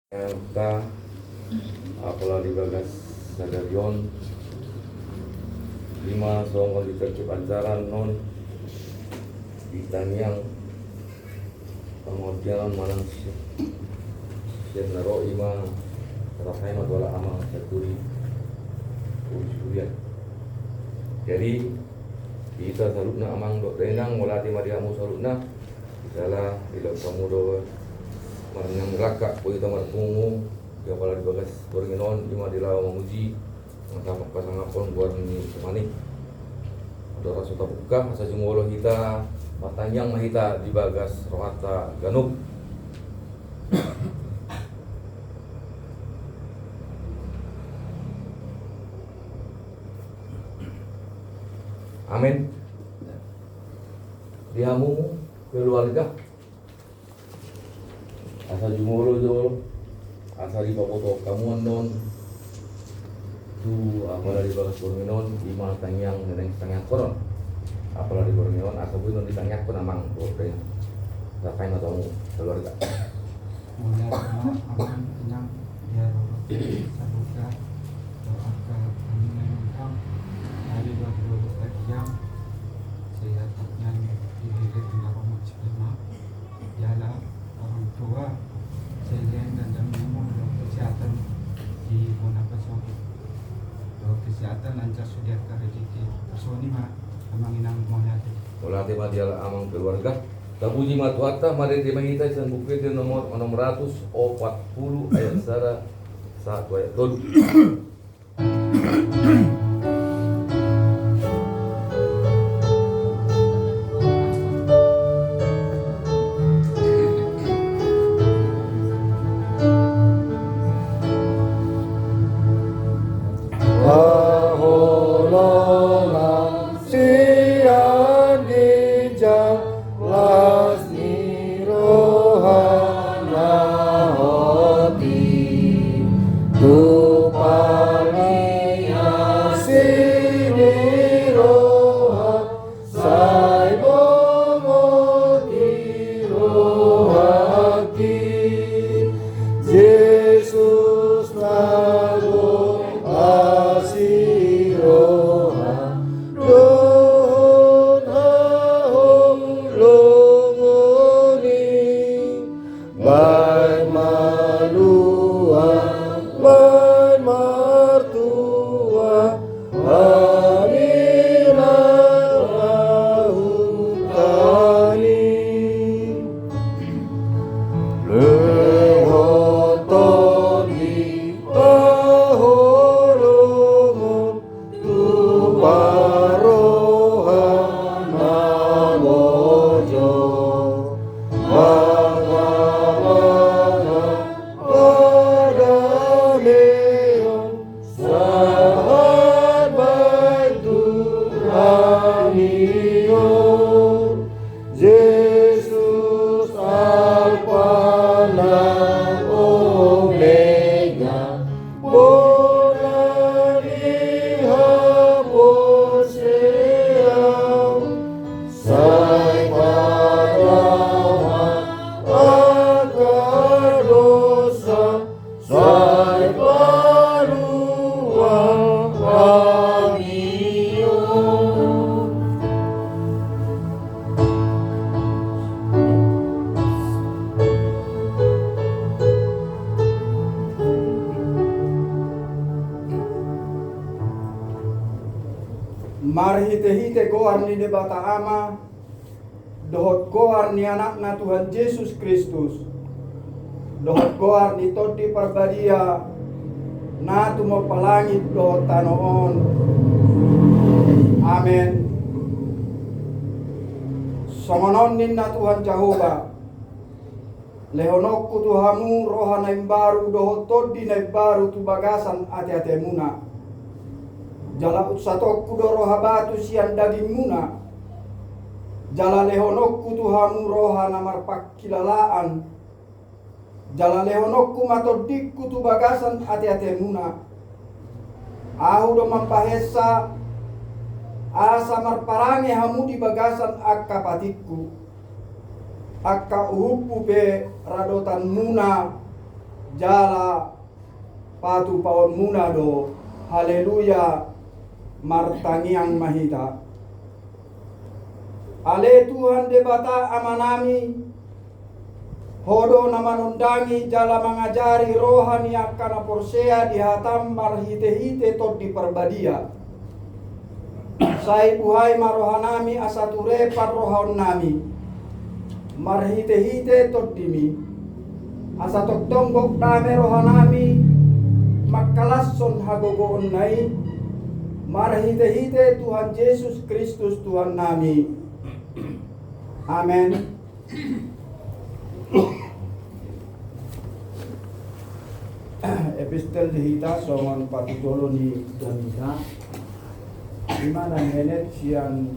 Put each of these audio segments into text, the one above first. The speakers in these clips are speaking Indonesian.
Ka apalah dibagas sadarion lima songo ditercuk ajaran non ditanyang pengotian manang sian naro ima terapai madola amal saturi usulian. Jadi kita salutna amang dok renang mulati mariamu salutna isalah ilo samudo yang rakak po ito marpungu kaya pala dibagas boringinon lima dilaw mamuji masamak pasangapon buat ni semani ada rasa tabuka asa jumolo hita matanyang mahita dibagas rohata ganub. Amin. Diamu keluarga asa jumolo jol asa di papoto kamuan non tu apalah di bagas borminon lima tanyang neneng setengah koron apalah di borminon asa buinon di tanyang ko namang dobre tapay na tamu keluarga Mulai aman enam ya sabuka doakan kami engkau hari 24 jam sehatnya diri dengan rumah cipta ialah orang tua sehingga dan memang kesehatan di mana pasok kesehatan lancar sudah rezeki personi mah amang inang mohati mulati madiala amang keluarga tabuji matuata mari di mahita san bukit nomor 640 ayat sara 1 ayat 2. Mari hite-hite goar ni debata ama dohot goar ni anakna Tuhan Yesus Kristus dohot goar ni todi parbadia na tumo palangit dohot tanoon. Amen. Somonon ninna Tuhan Jehova lehonok kutuhamu roha na baru dohot todi na baru tu bagasan ate-ate muna jala utsatok kudo roha batu sian daging muna jala lehonokku tuhamu roha namar pakilalaan jala lehonokku matodikku tu bagasan ate-ate muna ahu do mampahesa asa marparange hamu di bagasan akka patikku akka uhupu pe radotan muna jala patu paon munado haleluya martangiang mahita. Ale Tuhan debata amanami hodo na manundangi jala mangajari rohani akana porsea di hatam marhite-hite tot di perbadia. Sai buhay marohanami asature parrohaon nami marhite-hite tot dimi asatok tonggok dame rohanami makalasson hagogoon nai marhite-hite Tuhan Yesus Kristus Tuhan nami. Amen. Epistel dihita songon patutolo ni Danita. Imana nenet sian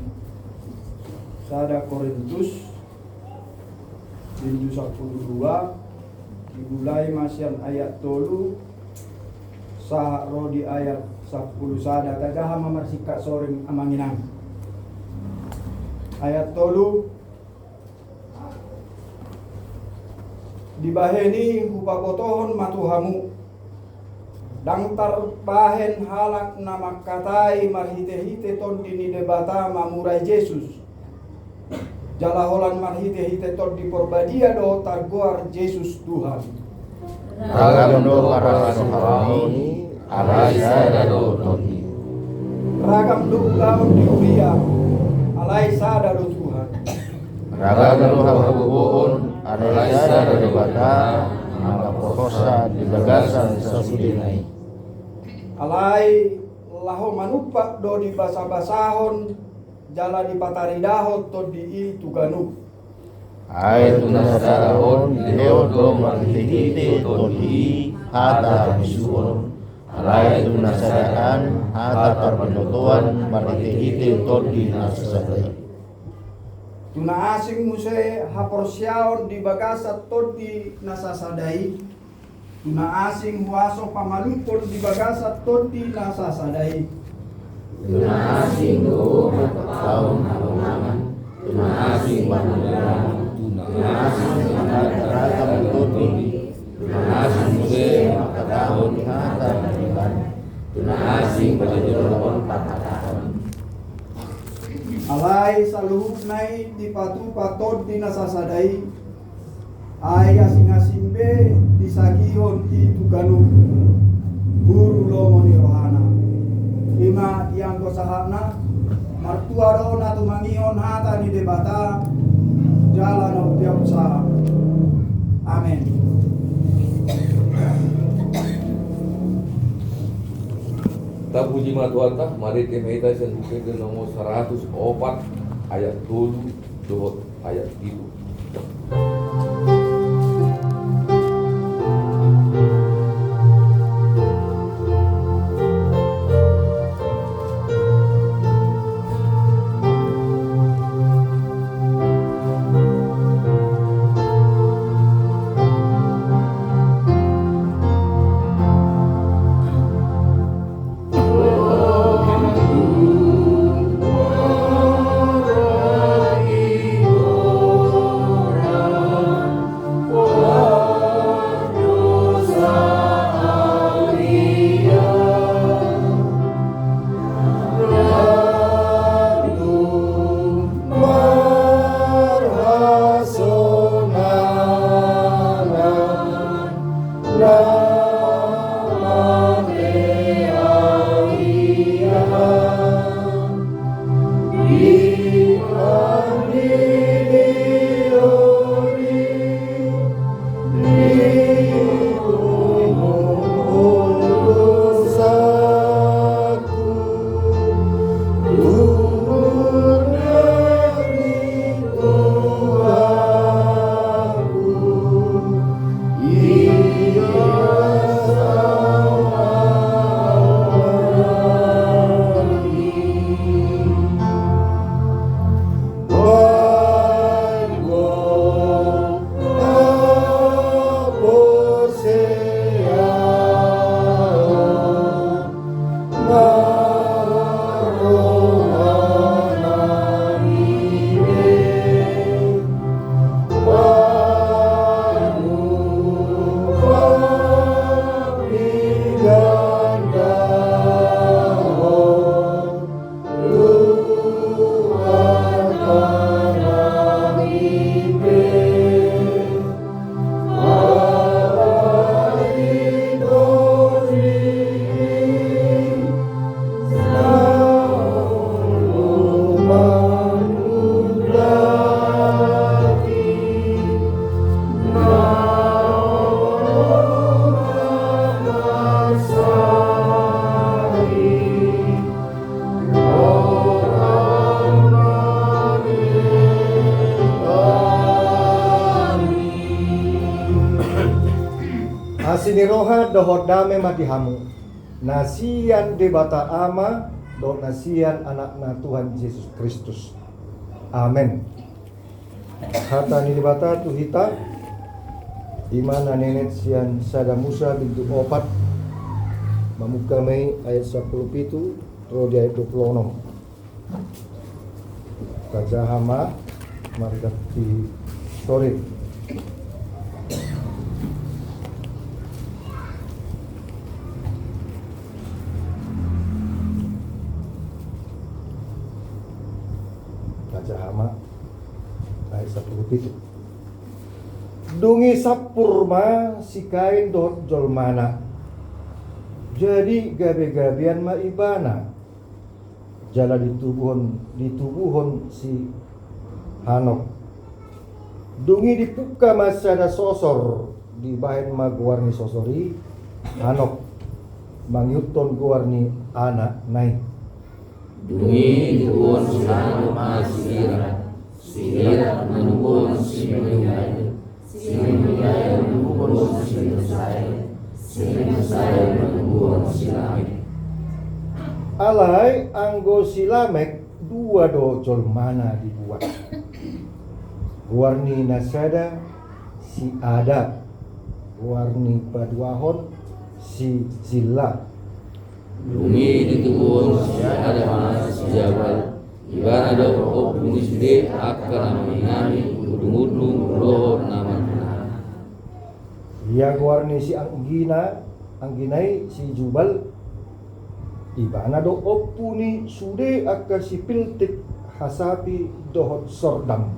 sada Korintus Bindu 12 dimulai masian ayat tolu sah rodi ayat 10 sada tagaha mamarsika soring amanginang. Ayat tolu dibaheni hupapotohon matuhamu dang tarpahen halak nama katai marhite-hite ton dini debata mamurai Yesus jalaholan marhite-hite ton di porbadia do targoar Yesus Tuhan ragam do parasahoni alaisa do toni ragam do laon di uria alaisa do Tuhan ragam do habubuun alaisa do bata maka pokosa di bagasan sasudinai alai laho manupak do di basa-basahon jala di pataridahot to di tuganu ai tunasarahon leo do marhite toni hata misuon alai tunasaraan hata perpenutuan marhite toni nasasadai tuna asing muse haporsyaon di bagasat todi nasasadai tuna asing huaso pamalupon di bagasat todi nasasadai tuna asing do matakaon halongan tuna asing manungan tuna asing manaragam todi tuna asing muse matakaon hata manikan tuna asing bajadulon patakaon alai saluhuk nai di patu patod di nasasadai ay asing-asing be disagihon di tuganu guru lomo ni rohana lima yang kosahana martua do na tumangion hata ni debata jalan of tiap usaha. Amin. Tapuji matuata, mari kita sen buku nomor 104 ayat 7 dohot ayat itu. Ini roha dohot dame mati hamu. Nasian debata ama do nasian anakna Tuhan Yesus Kristus. Amin. Hata ni debata tu hita imana nenek sian sada Musa bintu opat mamuka mei ayat 17 ro di ayat 26. Kaja hama margati sore. Kaja hama ayat 17. Dungi sapurma si kain dot jolmana. Jadi gabe-gabian ma ibana. Jala ditubuhon si Hanok. Dungi dipuka masada sosor di bahen ma guarni sosori Hanok. Mangyuton guarni anak nai. Dungi ditubuhon si Hanok masira. Sira menubuhon si Menuhai. Si Menuhai menubuhon si Mesai. Si Mesai menubuhon si Lamek. Alai anggo silamek dua do jolmana dibuat. Warni nasada si ada. Warni paduahon si zilla. Dungi ditubuhon si ada mana si Jabal. Ibana do opuni side akan menami udung-udung roh nama. Yang warni si angginai si Jubal. Ibana do opuni sude akka si piltik hasapi dohot sordam.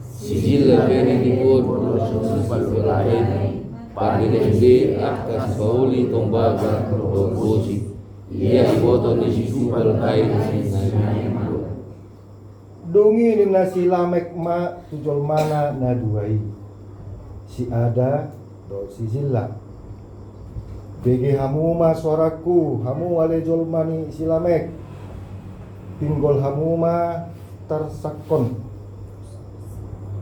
Sijil kene dipun sumber lain pagine side akka si Pauli tombaga do bosi. Ia foto ni si Jubal kain sinai. Dungi ni nasi lamek ma tujol mana na duai. Si ada do si zilla. Bege hamu ma suaraku, hamu wale jolmani silamek. Pinggol hamu ma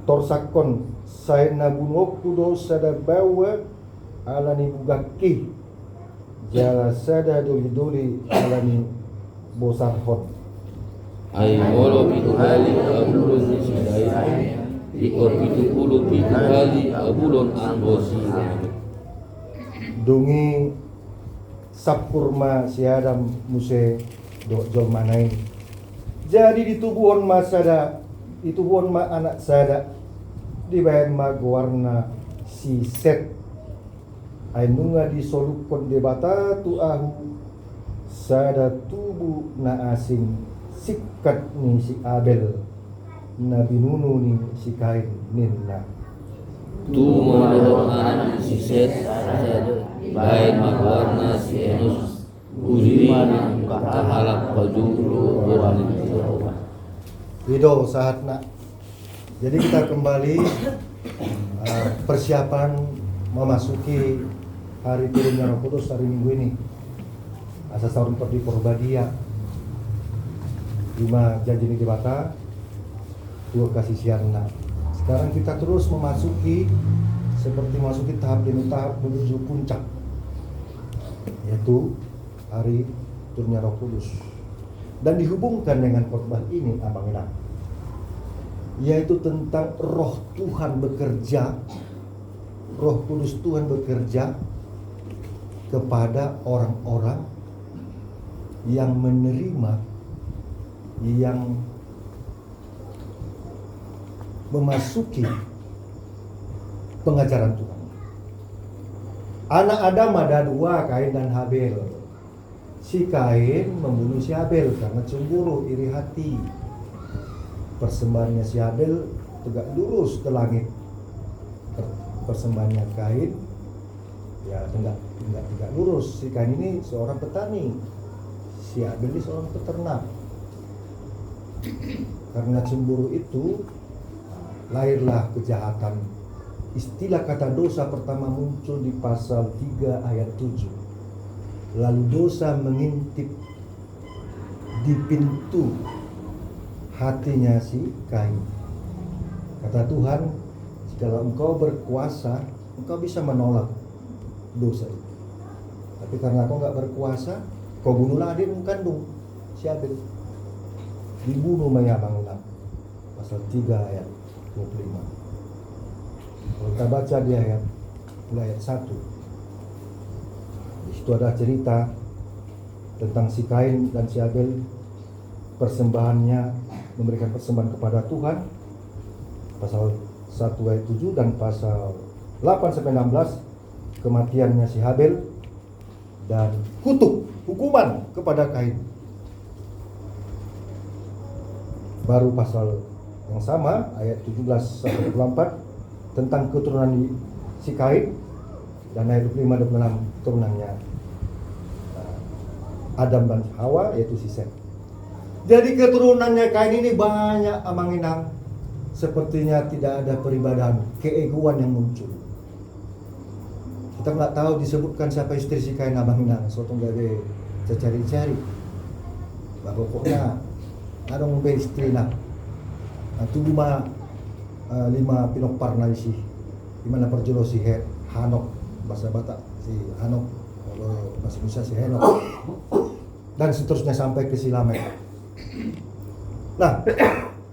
torsakon saya nabunokku do sada bawa alani bugaki. Jala sada doli alani bosarhot. Ay molo pitu kali abulon ni sidai. Ikor pitu kali abulon anggosi. Dungi sapurma si Adam muse do jolmanai. Jadi ditubuhon ma sada, ditubuhon ma anak sada, dibayan ma warna si Set. Ainunga disolukon debata tu ahu sada tubuh na asing sikat ni si Abel na binunu ni si Kain ninna. Tu menurut anak si Set baik warna si Enos Uzima kahalak pajulu berani. Hido saatna. Jadi kita kembali persiapan memasuki hari turunnya Roh Kudus hari Minggu ini. Asas tahun perdi Porbadia. 5 janji ini dibata, 2 kasih siarna. Sekarang kita terus memasuki seperti memasuki tahap demi tahap menuju puncak, yaitu hari turunnya Roh Kudus. Dan dihubungkan dengan khotbah ini Abang Ina, yaitu tentang Roh Tuhan bekerja, Roh Kudus Tuhan bekerja kepada orang-orang yang menerima, yang memasuki pengajaran Tuhan. Anak Adam ada 2, Kain dan Habel. Si Kain membunuh si Habel karena cemburu, iri hati. Persembahannya si Habel tegak lurus ke langit. Persembahannya Kain ya tegak lurus. Si Kain ini seorang petani, si Habel ini seorang peternak. Karena cemburu itu lahirlah kejahatan. Istilah kata dosa pertama muncul di pasal 3 ayat 7. Lalu dosa mengintip di pintu hatinya si Kain. Kata Tuhan, jikalau engkau berkuasa, engkau bisa menolak dosa itu. Tapi karena kau nggak berkuasa, kau bunuhlah adikmu kandung, si Habel. Dibunuh Amang-Inang. Pasal 3 ayat 25. Kalau kita baca di ayat 1, di situ ada cerita tentang si Kain dan si Habel, persembahannya, memberikan persembahan kepada Tuhan. Pasal 1 ayat 7 dan pasal 8 sampai 16 kematiannya si Habel dan kutuk, hukuman kepada Kain. Baru pasal yang sama ayat 17 sampai 24 tentang keturunan si Kain, dan ayat 25 dan 26 turunannya Adam dan Hawa, yaitu si Set. Jadi keturunannya Kain ini banyak Amang-Inang. Sepertinya tidak ada peribadahan, keegoan yang muncul. Kita nggak tahu disebutkan siapa istri si Kain Amang-Inang. Soto nggak ada cari-cari. Bah pokoknya ada mau istri nak. Itu lima pinok parna isi. Dimana perjolo si Hanok, bahasa Batak si Hanok, kalau bahasa Indonesia si Henok. Dan seterusnya sampai ke si Lamek. Nah,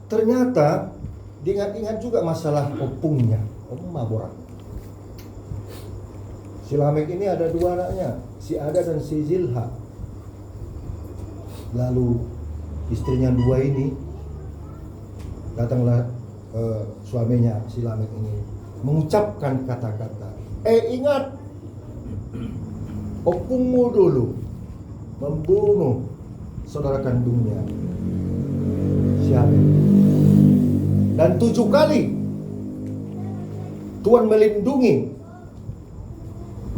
ternyata diingat-ingat juga masalah opungnya, Borak. Si Lamek ini ada 2 anaknya, si Ada dan si Zilha. Lalu istrinya 2 ini, datanglah suaminya si Lamek ini mengucapkan kata-kata, ingat, opungmu dulu membunuh saudara kandungnya si Habel. Dan 7 kali Tuhan melindungi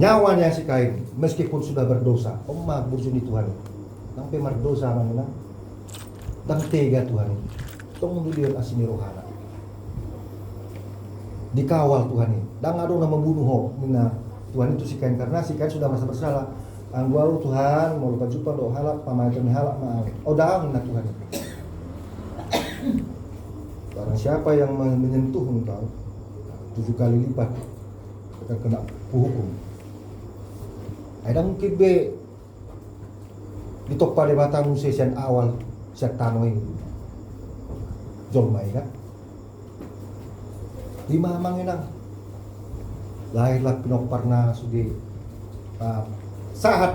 nyawanya si Kain meskipun sudah berdosa. Burjuni Tuhan sampai berdosa mana dan tega Tuhan. Tong dulion asini rohana dikawal Tuhan ini. Dan ada nama membunuh mina Tuhan itu si Kain, karena si Kain sudah merasa bersalah. Angguaru Tuhan mau lupa jumpa do halak pamakan halak maaf. Daun na Tuhan. Barang siapa yang menyentuh engkau 7 kali lipat akan kena hukum. Ada mungkin be ditok pada batang sesian awal siat tanoi jolmai kan. 5 Amang-Inang lahirlah Pinokparna sugi saat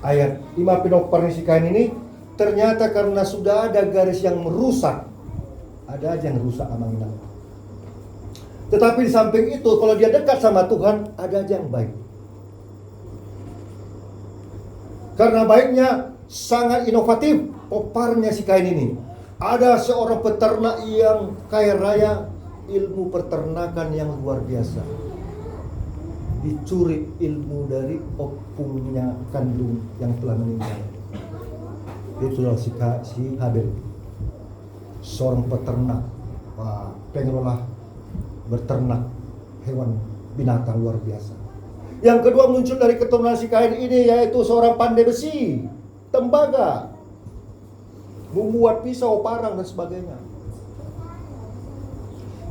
ayat 5 Pinokparna si Kain ini ternyata karena sudah ada garis yang merusak. Ada aja yang rusak Amang-Inang. Tetapi di samping itu kalau dia dekat sama Tuhan, ada aja yang baik. Karena baiknya sangat inovatif oparnya si Kain ini. Ada seorang peternak yang kaya raya, ilmu peternakan yang luar biasa. Dicuri ilmu dari opungnya kandung yang telah meninggal. Itulah si Habel, seorang peternak, pengelola berternak hewan binatang luar biasa. Yang kedua muncul dari keturunan si Kain ini yaitu seorang pandai besi, tembaga, membuat pisau, parang dan sebagainya.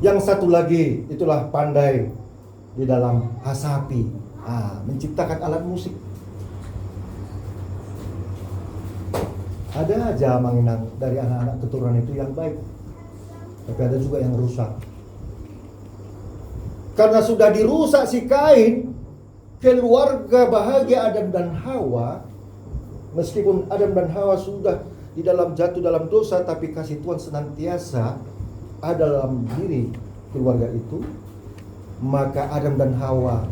Yang satu lagi itulah pandai di dalam hasapi, menciptakan alat musik. Ada aja Amang-Inang dari anak-anak keturunan itu yang baik, tapi ada juga yang rusak. Karena sudah dirusak si Kain, keluarga bahagia Adam dan Hawa, meskipun Adam dan Hawa sudah jatuh dalam dosa, tapi kasih Tuhan senantiasa ada dalam diri keluarga itu. Maka Adam dan Hawa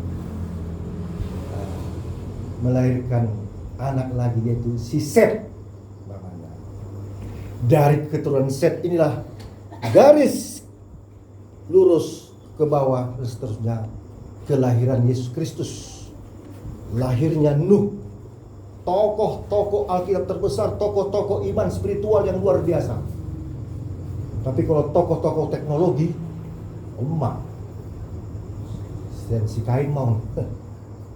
melahirkan anak lagi, yaitu si Set. Dari keturunan Set inilah garis lurus ke bawah dan seterusnya kelahiran Yesus Kristus, lahirnya Nuh, tokoh-tokoh Alkitab terbesar, tokoh-tokoh iman spiritual yang luar biasa. Tapi kalau tokoh-tokoh teknologi, dan si Kain mau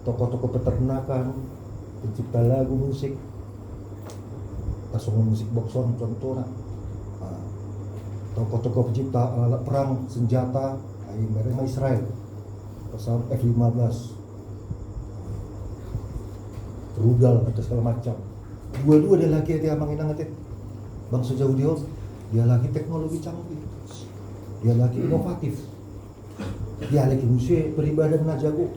tokoh-tokoh peternakan, pencipta lagu musik, pasung musik boxon contohnya, tokoh-tokoh pencipta alat perang, senjata, mereka Israel, pasal F-15, rudal atau segala macam. Dua-dua dia lagi dia manginang teh. Bangsa jauh dia lagi teknologi canggih. Dia lagi inovatif. Dia lagi musuh beribadah na jago.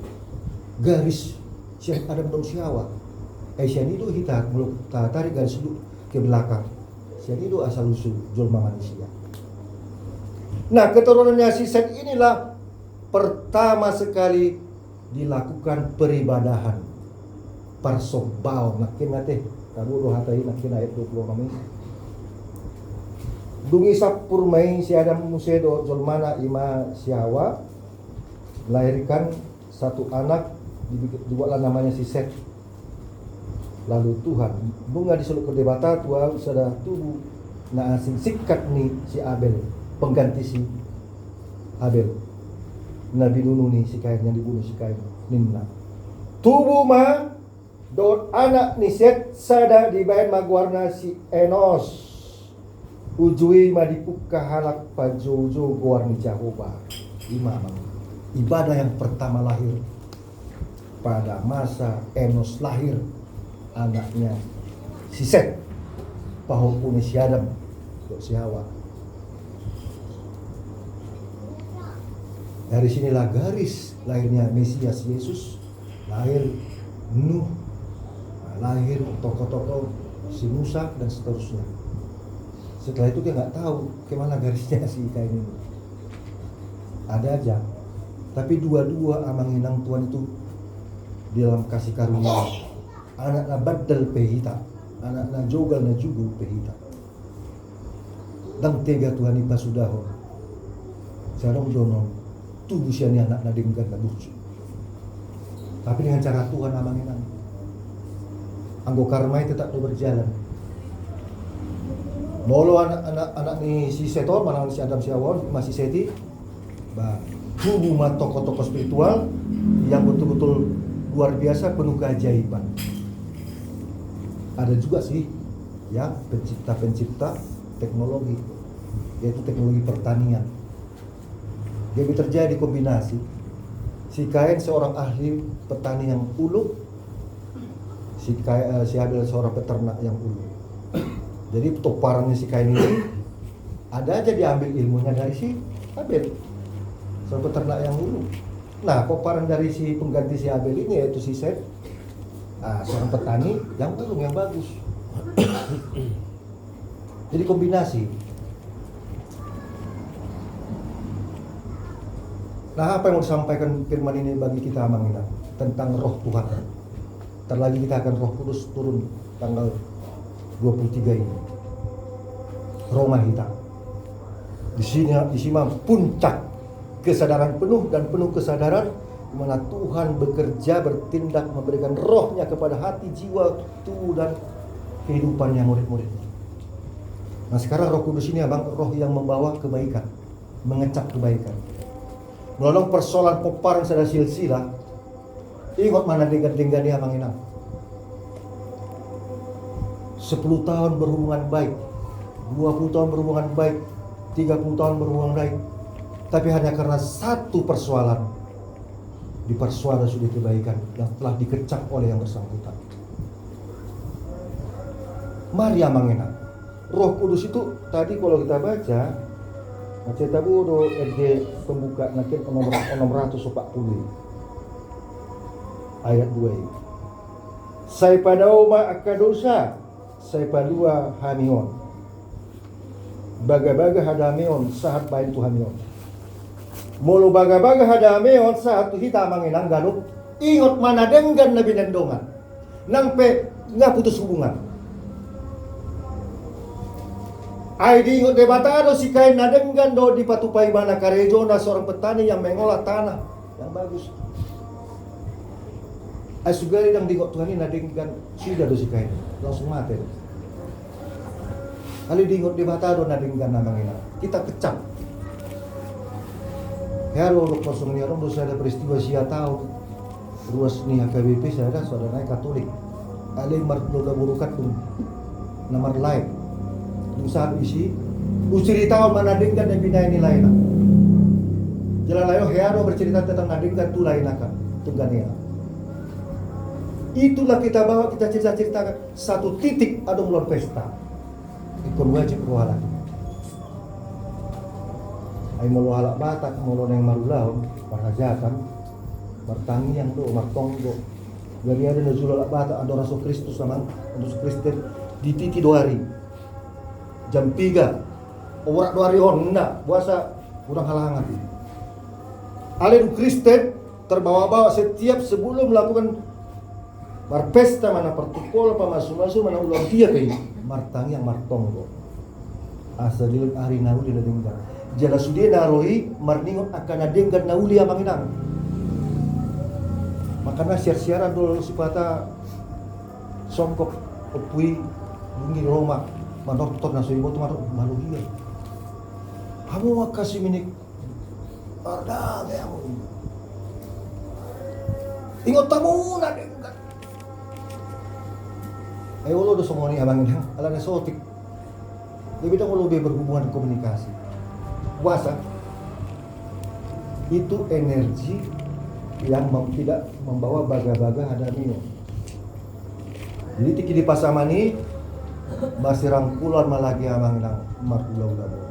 Garis siang ada manusiawa. Sian itu kita meluk tarik garis dulu ke belakang. Sian itu asal usul julma manusia. Nah, keturunannya si Set inilah pertama sekali dilakukan peribadahan. Parsobao makin nate kabu roh hatai makin ayat 26 ini. Dungi sapurmai si Adam musedo julmana ima si Hawa melahirkan satu anak dibuatlah namanya si Set. Lalu Tuhan bunga di seluruh debata Tuhan sudah tubuh na asing sikat ni si Abel pengganti si Abel. Nabi Nunu ni si Kain yang dibunuh si Kain Ninna. Tubuh ma dot anak ni Set sada dibayan magwarna si Enos. Ujui madipuka halak pajojo guarni Jehovah. Imam ibadah yang pertama lahir pada masa Enos lahir anaknya si Set pahupun si Adam si Hawa. Dari sinilah garis lahirnya Mesias Yesus, lahir Nuh, lahir tokoh-tokoh si Musa dan seterusnya. Setelah itu dia nggak tahu kemana garisnya si Kain ini. Ada aja, tapi dua-dua amanginang Tuhan itu di dalam kasih karunia. Anaknya badal pehita, anaknya jogal na jugu pehita. Dan tega Tuhan iba sudaho. Sarong dono tubuh siani anak nadingkan na bucu. Tapi dengan cara Tuhan amanginang. Anggo karmai tetap berjalan. Molo anak ni si Setor, manang si Adam si Hawa masih Seti. Tubuh mah tokoh-tokoh spiritual yang betul-betul luar biasa penuh keajaiban. Ada juga sih ya pencipta teknologi, yaitu teknologi pertanian. Jadi terjadi kombinasi. Si Kain seorang ahli petani yang ulung, si Abel seorang peternak yang ulung. Jadi toparannya si Kain ini ada aja diambil ilmunya dari si Abel, seorang peternak yang ulung. Nah, koparan dari si pengganti si Abel ini yaitu si Set, seorang petani yang ulung yang bagus. Jadi kombinasi. Nah, apa yang mau disampaikan firman ini bagi kita Mangina tentang roh Tuhan. Terlagi kita akan Roh Kudus turun tanggal 23 ini. Roma kita. Di sini puncak kesadaran penuh dan penuh kesadaran di mana Tuhan bekerja, bertindak, memberikan rohnya kepada hati, jiwa, tubuh dan kehidupannya murid-muridnya. Nah, sekarang Roh Kudus ini abang roh yang membawa kebaikan, mengecap kebaikan. Menolong persoalan poparan sada silsilah. Ingat mana dengan dia manginang. 10 tahun berhubungan baik, 20 tahun berhubungan baik, 30 tahun berhubungan baik. Tapi hanya karena satu persoalan dipersuada sudah kebaikan yang telah dikecap oleh yang bersangkutan. Maria manginang. Roh Kudus itu tadi kalau kita baca Maceta Bodo RD pembuka nanti nomor 640 ayat 2 ini. Saya pada uma akadosa, saya padua hamion. Baga-baga hadameon saat bain Tuhamion. Mulu baga-baga hadameon saat kita manginang galuk. Ingat mana denggan nabi nendongan. Nampe nggak putus hubungan. Ay di ingot debatado si Kain nadenggan do di patupai mana karejo na seorang petani yang mengolah tanah yang bagus. Ay sugari dang di Tuhan ini nadenggan sudah do si Kain langsung mati. Kali di ingot debatado nadenggan namang ina kita kecap. Hero dok kosong ni orang dosa ada peristiwa sia tahu ruas ni HKBP saya ada saudara Katolik. Ali mardoda burukat pun nomor lain. Saat isi cerita mana dengan yang pindah ini lain. Jalan layo Hearo bercerita tentang nadingkan tu lain akan tunggannya. Itulah kita bawa, kita ceritakan satu titik ada luar pesta. Ikon wajib rohala. Ay mau halak Batak, mau yang marulau, marhajakan, martangi yang do, martonggo. Jadi ada nazul halak Batak, ada rasul Kristus sama rasul Kristen di titi 2 hari. Jam 3. Orang 2 hari enggak, puasa kurang halangan. Alen Kristen terbawa-bawa setiap sebelum melakukan marpesta mana pertukol apa masuk-masuk mana ulang dia kayak martangi yang martonggo. Asa dilun hari nauli na dinggan. Jala sudia naroi marningon akan adenggan nauli amang inang. Makanya siar-siaran dulu sipata songkok opui bungi Roma manoktor nasu ibu tu malu dia. Kamu makasih minik arda kamu. Ingot tamu na denggan. Ayo lo do semua ni abang inang ala nasotik. Lebih dahulu lebih berhubungan komunikasi. Puasa itu energi yang tidak membawa baga-baga hadamino. Jadi tiki di pasamani masih rangkulan malagi amang nang marpulau dabo.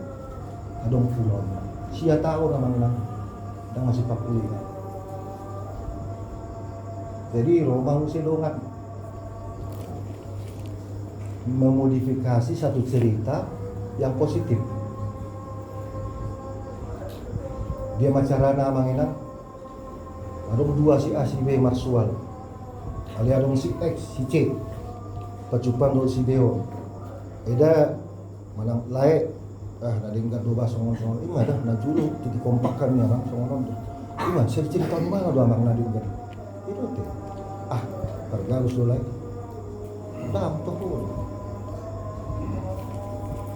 Adong pulau. Sia tahu amang nang dan masih pakuli. Jadi Roma usilongan memodifikasi satu cerita yang positif. Dia macarana manginang adong 2 si A si B marsual ali adong si X si C pacupan do si Deo eda manang lae nadinggan 2 songon-songon ima dah na julu titi kompakan ya bang songon tu ima cerita mana do amang nadinggan itu teh pergarus do lae dam to pun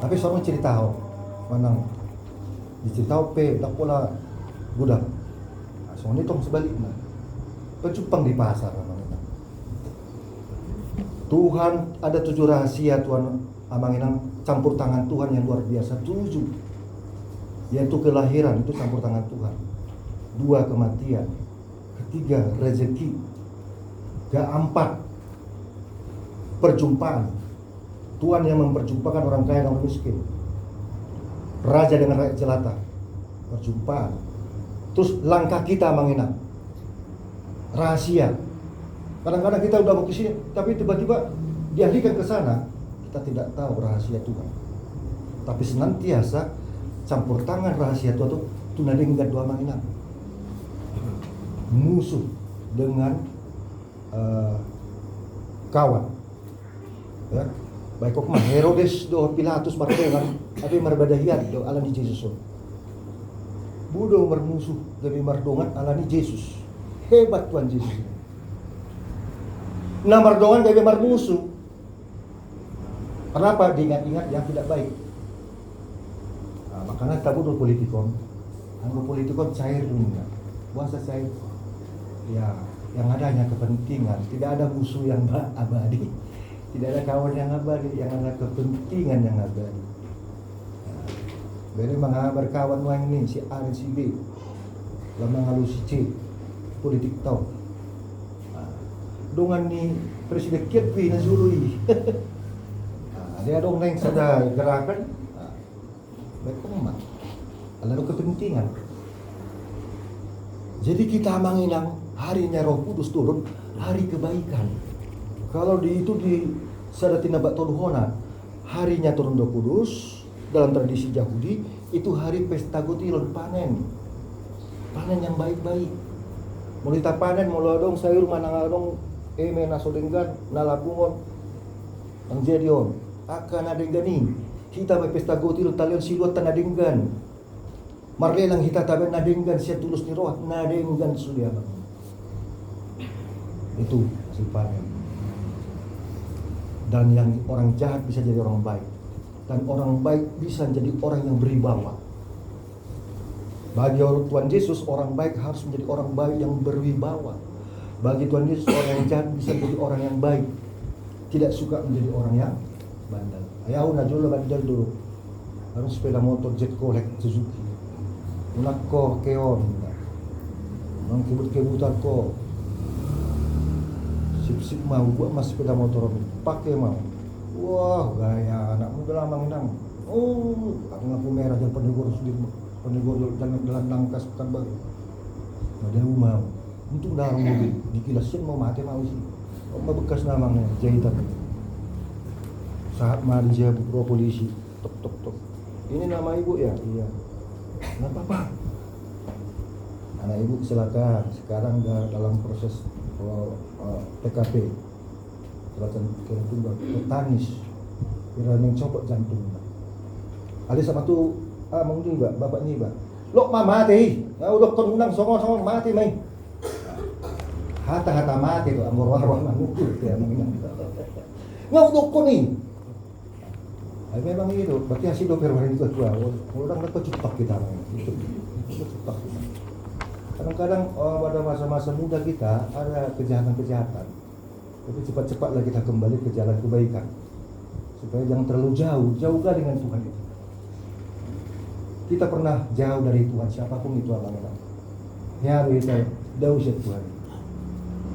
tapi soalnya cerita ho manang dicerita pe dak pola budak. Soalnya tong sebaliknya. Pencupang di pasar namanya. Tuhan ada 7 rahasia Tuhan amanginang campur tangan Tuhan yang luar biasa 7. Yaitu kelahiran itu campur tangan Tuhan. 2 kematian. 3 rezeki. 4 perjumpaan. Tuhan yang memperjumpakan orang kaya dan orang miskin. Raja dengan rakyat jelata. Perjumpaan. Terus langkah kita menginap rahasia. Kadang-kadang kita udah mau ke sini, tapi tiba-tiba dialihkan ke sana, kita tidak tahu rahasia Tuhan. Tapi senantiasa campur tangan rahasia Tuhan itu tunadinggan doa menginap. Musuh dengan kawan. Ya, baik kok mah Herodes do Pilatus bardengan, tapi marbadahian do alani Yesus. Budo bermusuh dari mardongan alani Yesus. Hebat Tuhan Yesus. Nah mardongan dari marmusuh. Kenapa? Diingat-ingat yang tidak baik. Nah, makanya kita butuh politikon. Anggo politikon cair dunia. Puasa cair. Ya, yang ada hanya kepentingan. Tidak ada musuh yang abadi. Tidak ada kawan yang abadi. Yang ada kepentingan yang abadi. Beri mengabar kawan wang ini si A dan si B, lama ngalu si C, politik tahu. Dongan ni presiden Kiatwi na Zului. Dia dong neng sada gerakan, baik umat, lalu kepentingan. Jadi kita menginang harinya Roh Kudus turun, hari kebaikan. Kalau di itu di sada tinabak toluhona, harinya turun Roh Kudus. Dalam tradisi Yahudi itu hari pesta gotilon panen yang baik-baik. Mulita panen mula dong sayur manang dong nasodenggan nalabungon ang jedion akan adengganing kita may pesta gotilon talion siluat tanadenggan marlelang hita taben nadenggan siya tulus ni roh nadenggan sulia itu hasil panen. Dan yang orang jahat bisa jadi orang baik. Dan orang baik bisa menjadi orang yang berwibawa. Bagi Tuhan Yesus, orang baik harus menjadi orang baik yang berwibawa. Bagi Tuhan Yesus, orang yang jahat bisa menjadi orang yang baik. Tidak suka menjadi orang yang bandel. Ayaw na jolo bandel dulu. Harus sepeda motor jet kolek Suzuki. Unak ko keon. Nang kebut-kebutan ko. sip mau buat mas sepeda motor pakai mau. Wah, gaya anak muda lamang nang. Oh, aku lampu merah jalan Penegoro Sudirman, Penegoro jalan Nangkas Pekanbaru. Ada mau untuk darah mobil dikilasin mau mati mau sih. Oma bekas namanya jahitan. Saat mari saya pro polisi, tok. Ini nama ibu ya? Iya. Kenapa pak? Anak ibu kecelakaan, sekarang dalam proses TKP. Kecelakaan tunggal, tertangis, kira mencopot jantung. Ada sama tu, mungkin mbak, bapak ni mbak. Lo mati, udah kon undang songong mati main. Hata mati tu, amor warwah manukul ya menginang. Ngau dokon ni. Ay memang itu, berarti hasil permanen itu tua. Orang dapat cepat kita itu cepat. Kadang-kadang pada masa-masa muda kita ada kejahatan-kejahatan. Tapi cepat-cepatlah kita kembali ke jalan kebaikan. Supaya jangan terlalu jauhlah dengan Tuhan itu. Kita pernah jauh dari Tuhan, siapapun itu abang-abang. Ya kita jauh dari Tuhan.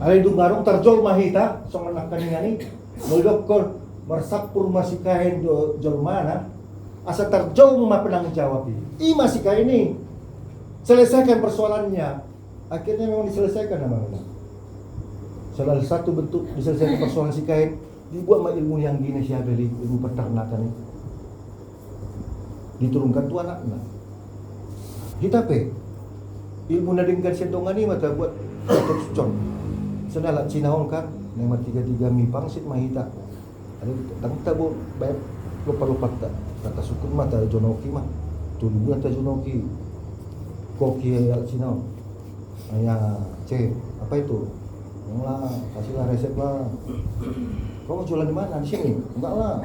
Ada itu garung terjol mahita, song anak kaningani, muldokor mersapur masih kain jol mana, asa terjol mah penanggung jawab ini. Masih kain ini, selesaikan persoalannya. Akhirnya memang diselesaikan abang-abang. Salah satu bentuk diselesaikan persoalan si kain dibuat sama ilmu yang gini siapa dari ilmu peternakan itu diturunkan tu anak-anak kita ilmu nadingkan sendongan ini mata buat untuk sucon sedalah Cina Hong kan nomor 33 mipang sit mahita ada tangta bu baik lupa tak kata sukun mata jonoki mah tulu kata jonoki koki Cina ayah apa itu lah kasihlah resep lah. Kau mau jualan di mana? Di sini? Enggak lah.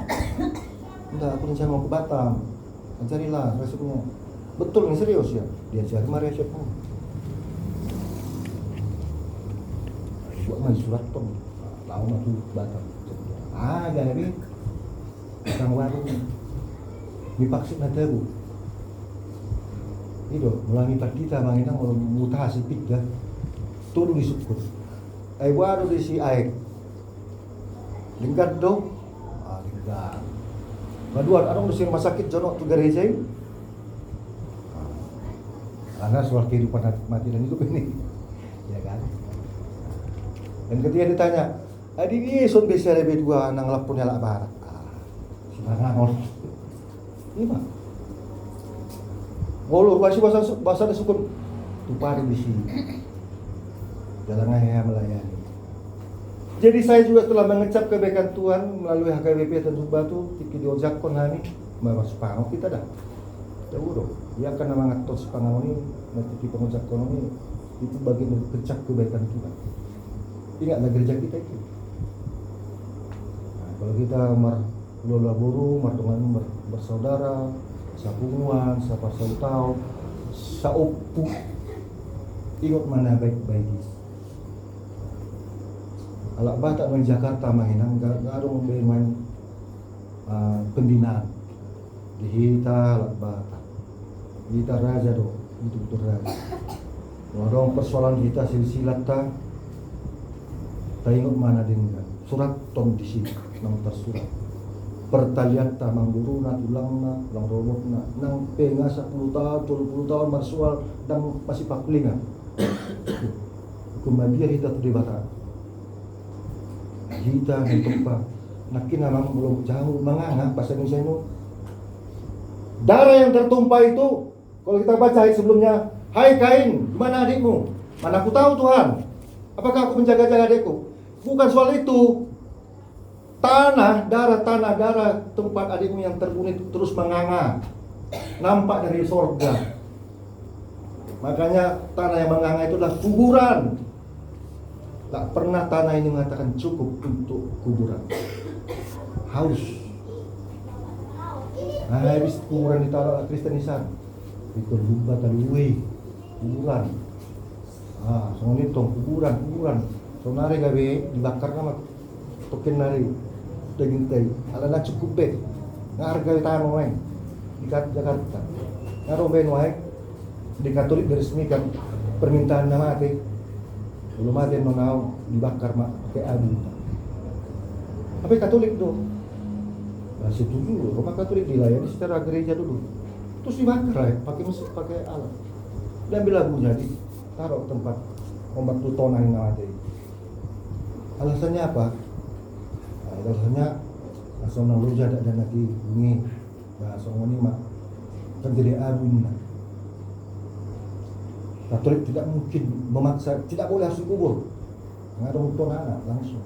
Enggak, aku rencana mau ke Batam. Carilah resepnya. Betul nih serius ya. Dia cari mah resepnya. Buat main surat pun. Lama tuh ke Batam. Jadi orang warung. Dipaksud nanti bu. Itu melalui kita mangina mau mutasi pika. Turun di syukur. Ay baru di si air lingkar dong lingkar kedua ada musim rumah sakit jono tu gereja karena soal kehidupan mati dan hidup ini ya kan dan ketika ditanya adik ini son bisa lebih dua nang lapun nyala barat silakan ini mah ngolor bahasa disukun tupari di sini jalan ngaya melayani. Jadi saya juga telah mengecap kebaikan Tuhan melalui HKBP Tanjung Batu, tiki diojakon hani, mas pangau kita dah. Tahu dia akan nama ngatos pangau ini, nanti tiki pengojakon ini itu bagian dari kecap kebaikan Tuhan. Ingatlah gereja kita itu. Nah, kalau kita lola buru, martungan bersaudara, sapunguan, sapa sautau, saupu, ingat mana baik-baik. Alak Batak dari Jakarta mainan gak ada main pembinaan di Hita Alak Batak Hita Raja do itu betul Raja orang persoalan kita silsilat ta ingat mana dengan surat tom di sini nang tersurat pertalian ta mangguruna tulangna ulang romokna nang penga 10 tahun 20 tahun marsual dan masih paklingan kemudian kita tu di Batak kita tempat nakin namang belum jauh menganga bahasa Indonesia itu darah yang tertumpah itu kalau kita baca ayat sebelumnya hai Kain mana adikmu mana aku tahu Tuhan apakah aku menjaga-jaga adikku bukan soal itu tanah darah tempat adikmu yang terbunuh terus menganga nampak dari sorga makanya tanah yang menganga itu adalah kuburan. Tak pernah tanah ini mengatakan cukup untuk kuburan. Haus. Nah, habis kuburan ditaruh Kristenisan. Itu lumba taluwe kuburan. Soalnya itu kuburan. Sonare gawe dibakar nama token nari daging teh. Alana cukup be. Ngarga tanah wae di Jakarta. Ngaro ben wae di Katolik diresmikan permintaan nama ate belum mati nonau dibakar mak pakai abu. Tapi Katolik tuh nah, setuju, Roma Katolik dilayani secara gereja dulu, terus dibakar ya, pakai mesin, pakai alat, diambil lagunya ditaruh tempat ombak tuh tonai mati. Alasannya apa? Nah, alasannya asal lalu jadak dan nanti bunyi bahasa ngoni mak kan jadi abu. Katolik tidak mungkin memaksa, tidak boleh harus dikubur. Nggak ada untuk anak langsung.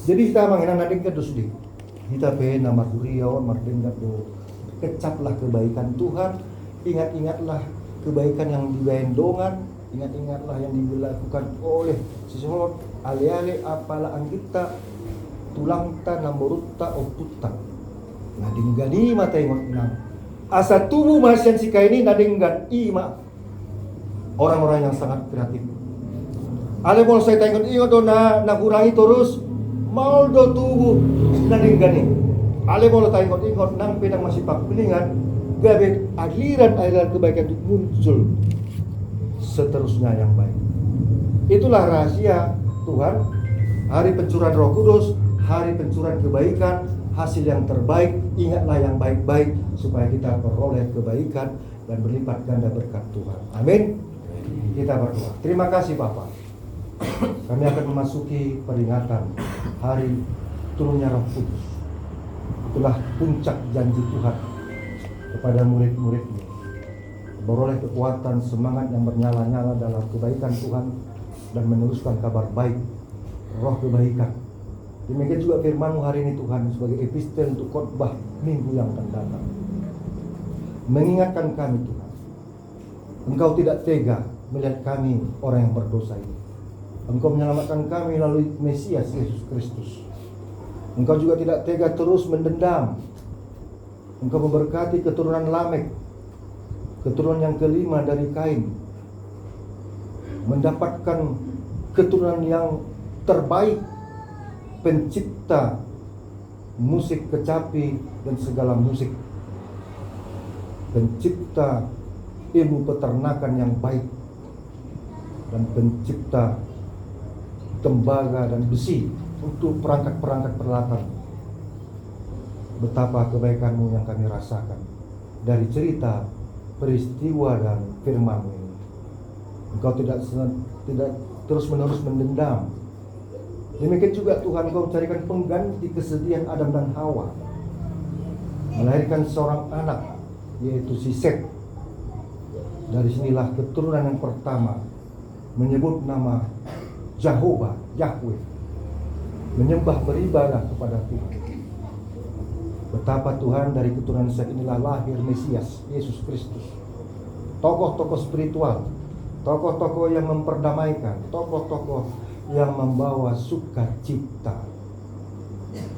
Jadi kita mengenang nading kedus di. Kita pengen nama kuriawan mardengat do. Kecaplah kebaikan Tuhan, ingat-ingatlah kebaikan yang dibayandongan, ingat-ingatlah yang dilakukan oleh seseorang. Ale-ale apalah kita tulang ta namborutta oputta. Nading gani mata ingat nang. Asa tubuh masih sika ini nading gan ima. Orang-orang yang sangat kreatif. Ale mau saya tengok ingat do na kurangi terus mau do tubuh nading gani. Ale mau tengok ingat nang pedang masih pak peningan gabe aliran kebaikan itu muncul seterusnya yang baik. Itulah rahasia Tuhan, hari pencurahan Roh Kudus, hari pencurahan kebaikan, hasil yang terbaik. Ingatlah yang baik-baik supaya kita peroleh kebaikan dan berlipat ganda berkat Tuhan. Amin. Kita berdoa. Terima kasih Bapak. Kami akan memasuki peringatan hari turunnya Roh Kudus. Itulah puncak janji Tuhan kepada murid-muridnya. Beroleh kekuatan semangat yang bernyala-nyala dalam kebaikan Tuhan dan meneruskan kabar baik, roh kebaikan. Demikian juga firman-Mu hari ini Tuhan sebagai epistel untuk khotbah minggu yang akan datang. Mengingatkan kami Tuhan, Engkau tidak tega melihat kami orang yang berdosa ini. Engkau menyelamatkan kami melalui Mesias Yesus Kristus. Engkau juga tidak tega terus mendendam. Engkau memberkati keturunan Lamek, keturunan yang kelima dari Kain, mendapatkan keturunan yang terbaik, pencipta musik kecapi dan segala musik, pencipta ilmu peternakan yang baik, dan pencipta tembaga dan besi untuk perangkat-perangkat peralatan. Betapa kebaikan-Mu yang kami rasakan dari cerita, peristiwa dan firman-Mu ini. Engkau tidak terus-menerus mendendam. Demikian juga Tuhan, Engkau mencarikan pengganti kesedihan Adam dan Hawa, melahirkan seorang anak, yaitu si Set. Dari sinilah keturunan yang pertama menyebut nama Jehovah, Yahweh, menyembah beribadah kepada Tuhan. Betapa Tuhan dari keturunan Set inilah lahir Mesias, Yesus Kristus. Tokoh-tokoh spiritual, tokoh-tokoh yang memperdamaikan, tokoh-tokoh yang membawa sukacita.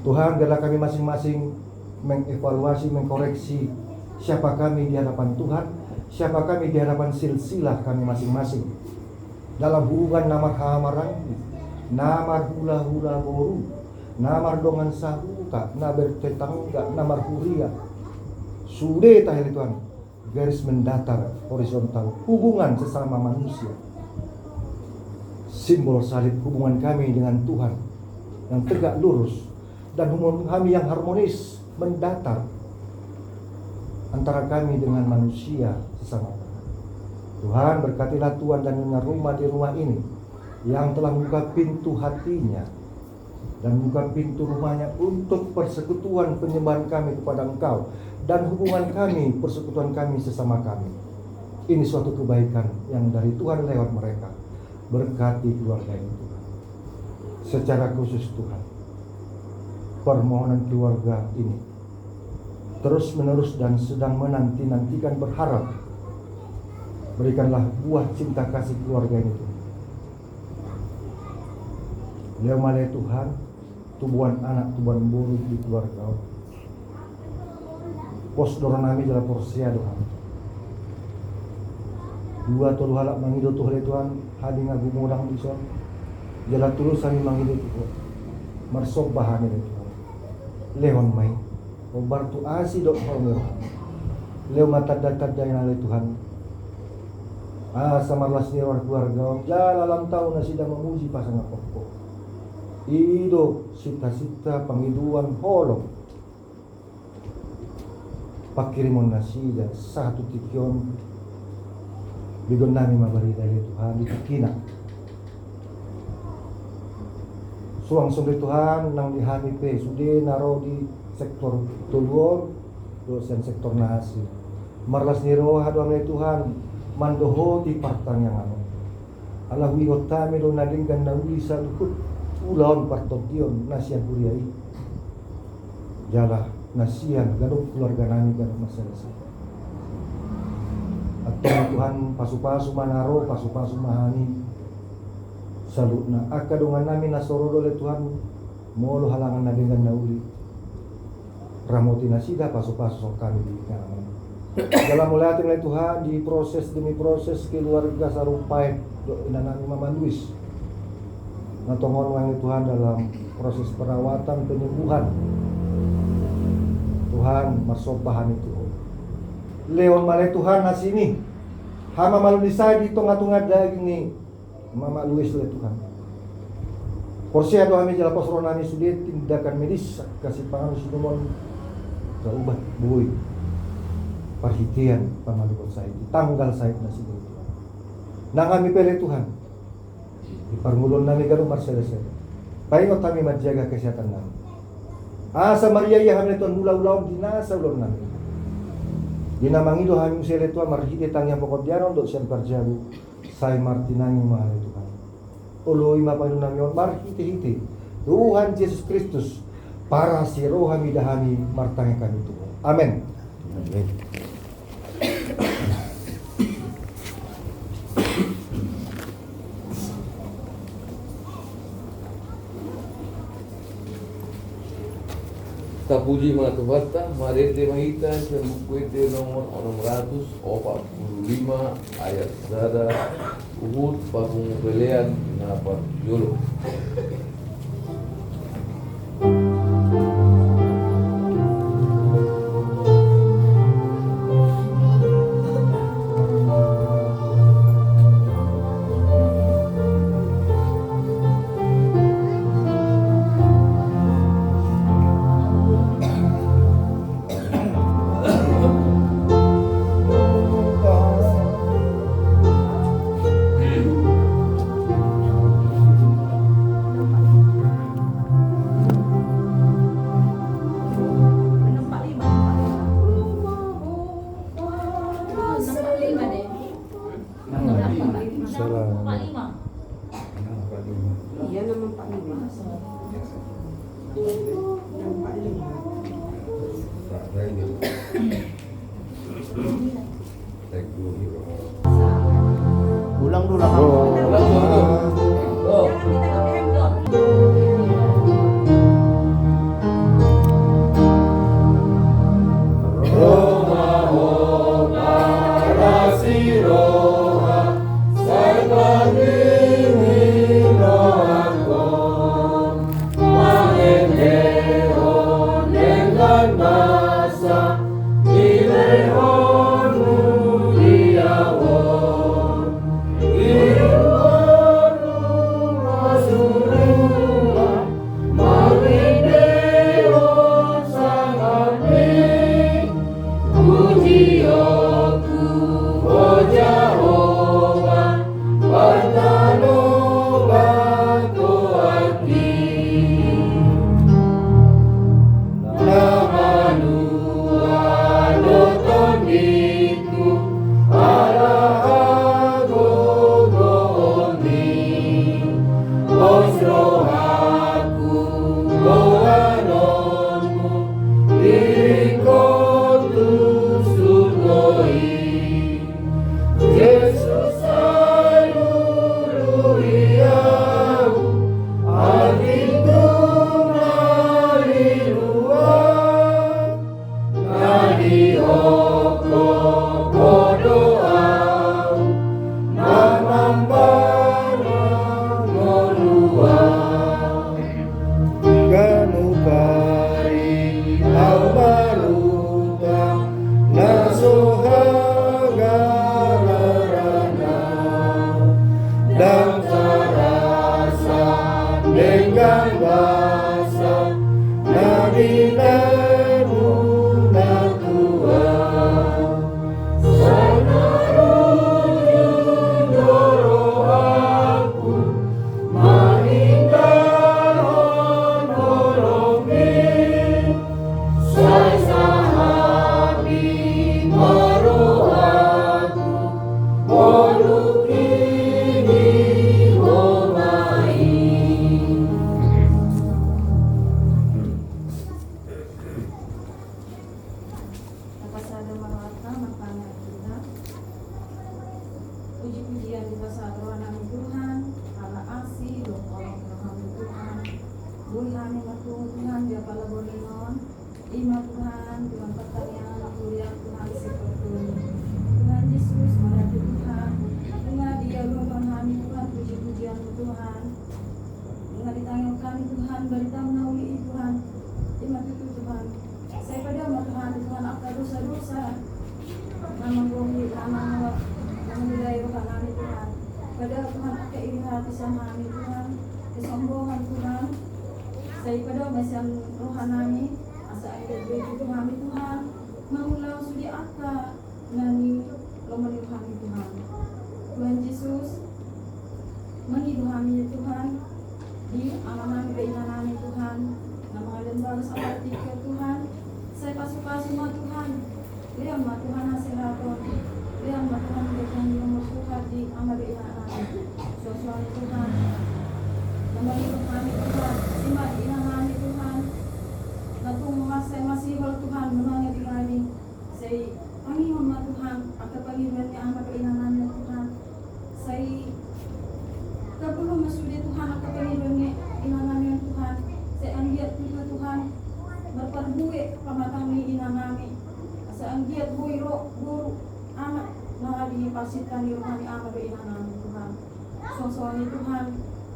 Tuhan, biarlah kami masing-masing mengevaluasi, mengkoreksi siapa kami di hadapan Tuhan, siapa kami di hadapan silsilah kami masing-masing. Dalam hubungan namar hamarang, namar hula-hula boru, namar dongan sahuka, naber tetangga, namar huria. Sudah tahil Tuhan, garis mendatar horizontal hubungan sesama manusia. Simbol salib hubungan kami dengan Tuhan yang tegak lurus, dan hubungan kami yang harmonis mendatar antara kami dengan manusia sesama. Tuhan, berkatilah Tuhan dan nyonya rumah di rumah ini yang telah membuka pintu hatinya dan membuka pintu rumahnya untuk persekutuan penyembahan kami kepada Engkau dan hubungan kami, persekutuan kami sesama kami. Ini suatu kebaikan yang dari Tuhan lewat mereka. Berkati keluarga ini Tuhan. Secara khusus Tuhan, permohonan keluarga ini terus menerus dan sedang menanti-nantikan berharap. Berikanlah buah cinta kasih keluarga ini Tuhan. Beliau malai Tuhan, tubuhan anak, tubuhan buru di keluarga. Pos doronami jalan porsia Tuhan. Dua tolu halak manghidup Tuhan, hadi ngagu mudang bisa. Jalan tulus kami manghidup Tuhan. Marsok bahan ini Tuhan. Lehon mai. Obar tu asi dok hormir. Leo mata datat dayan oleh Tuhan. Samarlas ni orang keluarga jalalam tahu na sida memuji pasangan pokok. Ido sita-sita pangiduan holong. Pakirimon na sida satu tikion. Bigon nami mabari dari Tuhan itu kina. Suang-suang dari Tuhan nang dihami pe sude naro di sektor tuluor dosen sektor nasi. Marlas ni roh haduang dari Tuhan. Mandoho ti partang yang anu. Allah wigot kami do nadinggan na uli sa lukut ulaon partotion nasian buriai. Jala nasian ganong keluarga nami ganong masalasa. At Tuhan pasu-pasu manaro pasu-pasu mahani. Salutna akadungan nami nasoro dole Tuhan molo halangan nadinggan na uli. Ramoti nasida pasu-pasu kami di kanan. Dalam mulai oleh Tuhan di proses demi proses keluarga sarupai inanami Mama Luis. Natongon oleh Tuhan dalam proses perawatan penyembuhan. Tuhan masobahan itu. Leon malai Tuhan nasini. Hama malu disai di tonga-tonga daging ni Mama Luis oleh Tuhan. Porsi ado kami jala posronami sudah tindakan medis kasih pangan sinumon kaubat buih. Perhatian pamalikot saya tanggal saya nasi itu. Nang kami pilih Tuhan. Di parmulon nami garu marsada-sada. Paingot kami menjaga kesehatan nami. Asa Maria ya kami tuan ulau-ulau dinasa ulon nami. Dinamangido kami usele Tuhan marhite tangyang pokok diaron dok sian parjabu. Saya martinangi mahal Tuhan. Olo ima painu nami on marhite-hite. Tuhan Yesus Kristus para si roh kami dahami martangi kami Tuhan. Amin. Amin. Kita puji Matubata, Marete Mahita, Sembukwete nomor 645 ayat Zada Uhud Pakung Pelean Napat Yolo. Iya nama 45. Yang 45. Ulang dulu. basa nabi na Tuhan sana rujuk doro aku maninggal honolongi saya sahabi maro aku walu kini homai. Pasada marwata makanya kita puji-pujian di pasada nama Tuhan ala asih doa Tuhan Tuhan Tuhan yang Tuhan dia pala bolinon ima Tuhan Tuhan pertanyaan kuliah Tuhan seperti Tuhan Yesus menghati Tuhan Tuhan dia lulun kami Tuhan puji-pujian Tuhan Tuhan ditanggung kami Tuhan berita menauli Tuhan ima itu Tuhan saya pada Tuhan Tuhan apa dosa-dosa nama bumi nama menilai rohani kami Tuhan pada Tuhan pakai iri hati sama kami Tuhan kesombongan Tuhan saya pada macam rohani asa ada begitu kami Tuhan mengulang sudi akka nani lomani kami Tuhan Tuhan Yesus menghidup kami Tuhan di amanah keinginan Tuhan nama lembaga sahabat Tuhan saya pasukan semua Tuhan lihat Tuhan hasil rapor lihat Tuhan berikan nomor sukat di amal keinginan sesuai Tuhan nama hidup kami Tuhan simak keinginan Tuhan natung masih hal Tuhan menangnya di kami saya panggil Tuhan atau panggilannya amal keinginan Tuhan saya kabulung masudi Tuhan atau panggilannya keinginan Tuhan saya anggap Tuhan berperbuik pamatami inanami asa anggap buiro guru anak narabi pasitan di rohani amal inanami Tuhan sosoni Tuhan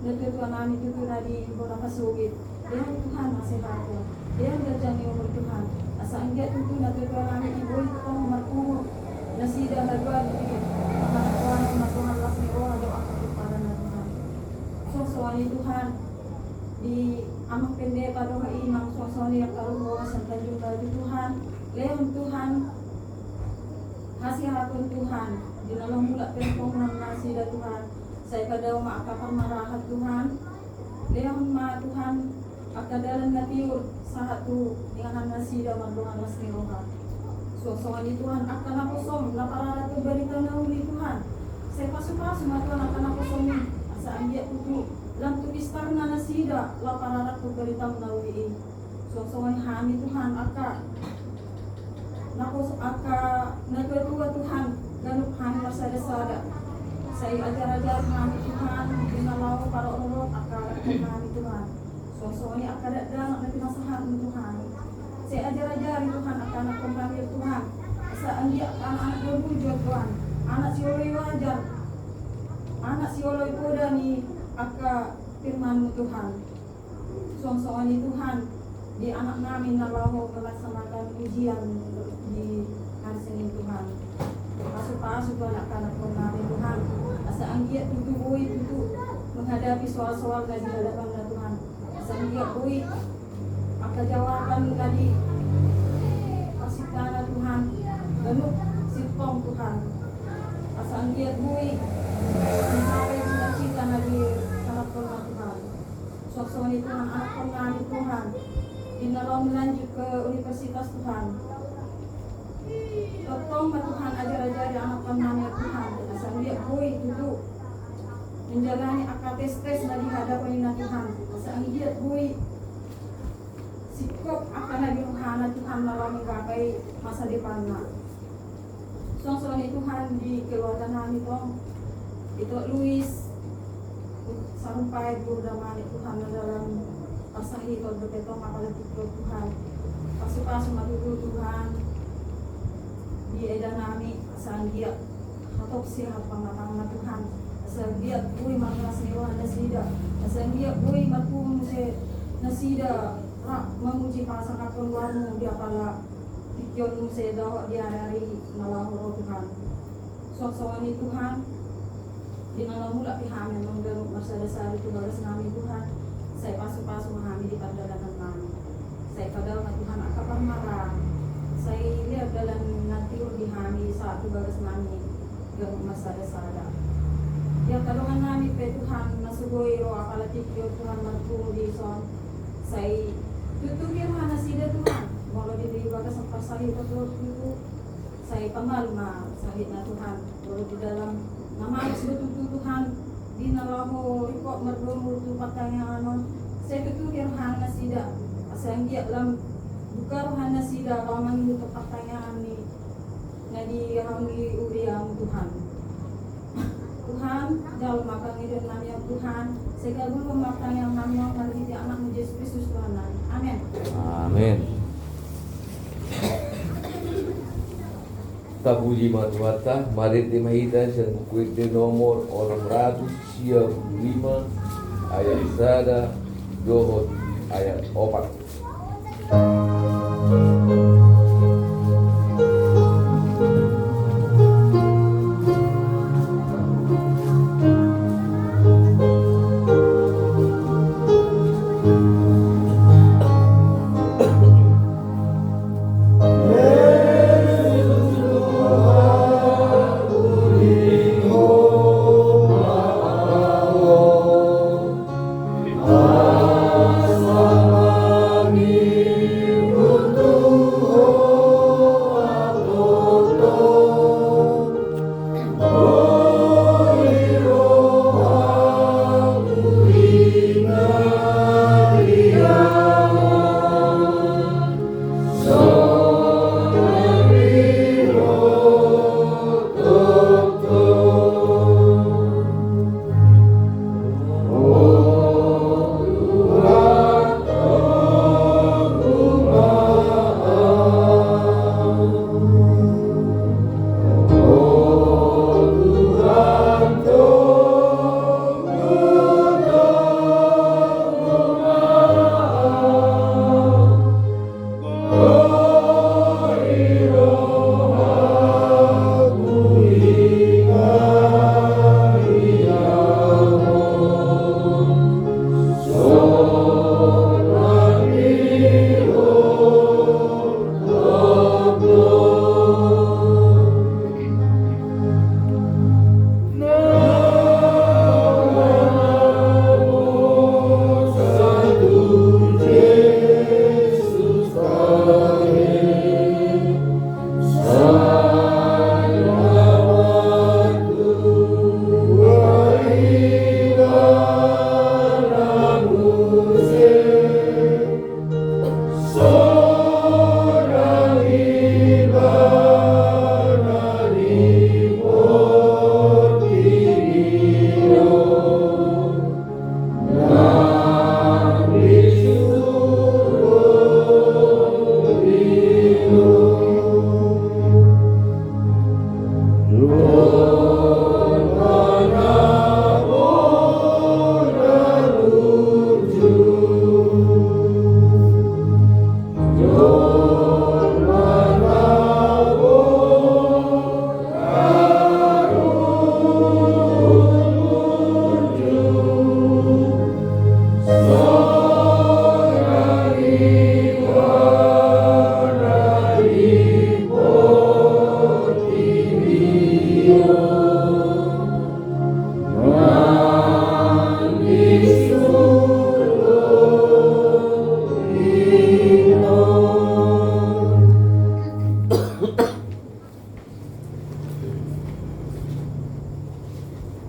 Tuhan kami itu tadi beberapa sugit dia Tuhan masih ada dia berjanji umur Tuhan asa anggap itu Tuhan kami ibu itu kan merku nasida hadwa di Tuhan lasmi orang doa kepada Tuhan sosoni Tuhan di amak pendek pada imam sosoni yang kalau bawa santai juga di Tuhan leon Tuhan kasih harapan Tuhan di dalam bulan penponan nasi dan Tuhan saya pada makapan marahat Tuhan leon ma Tuhan akadalan ngatiur satu dengan nasi dan mandohan nasi roha sosoni Tuhan akan aku som lapar tu berita nauli Tuhan saya pasu-pasu ma Tuhan akan aku somi asa ambil tutu lam tulistar na nasida la pararat ko berita menawi sosongan kami Tuhan aka nagatuwa Tuhan ganuk kami masada-sada saya ajar-ajar kami Tuhan dinalaw para urut aka kami Tuhan sosongan aka dadang na pinasahan Tuhan saya ajar-ajar Tuhan aka anak kami Tuhan sa andia anak dulu Tuhan anak sioloy wajar anak sioloy poda ni aka firman Tuhan soal Tuhan di anak kami nalaho melaksanakan ujian di hari Senin Tuhan pasu-pasu anak-anak kami Tuhan asa anggiat tutubuhi itu menghadapi soal-soal dari hadapan Tuhan asa anggiat bui aka jawaban tadi kasih Tuhan penuh sitpong Tuhan asa anggiat bui sampai cita-cita lagi anak Tuhan sosok Tuhan anak kami Tuhan dinalong melanjut ke universitas Tuhan tolong Tuhan ajar-ajar anak kami Tuhan asal dia boy duduk menjalani tes na di hadapan Tuhan asal dia boy sikap akan lagi rohana Tuhan malam menggapai masa depannya sosok Tuhan di keluarga kami itu Luis sampai berdamai Tuhan dalam pasahi kalau berketong apalagi Tuhan pasu-pasu matutu Tuhan di edan nami asal dia atau sihat pangatang Tuhan asal dia bui makas newa nasida asal dia bui matu nasida memuji pasangapun warmu dia pala Dikion saya dawa di hari nalahuro Tuhan sosok Tuhan di dalam mula pihak memang dalam masa dasar itu balas nami Tuhan Saya pasu-pasu kami di perjalanan kami. Saya kadal na Tuhan akapang marah. Saya lihat dalam natur di kami saat bagas kami yang masada-sada. Ya kadongan kami pe Tuhan nasugoy ro apalagi Tuhan martu di son. Saya tutupi rohan na sida Tuhan. Walau di bagas ang pasahit atau itu saya pamalu na sahit na Tuhan. Walau di dalam nama betul Tuhan di nalaho iko mardomo tu patayaan. Saya tutupi rohan na sida. Asal dia lam buka rohan na sida laman itu patayaan ni nadi hamli uriam Tuhan. Tuhan, dalam makan hidup namanya Tuhan, segala makan yang namanya menjadi anak Yesus Kristus Tuhan. Amin. Amin. Tapuji matuata, mari timahita sa buku de nomor 655 ayat sada dohot ayat 4.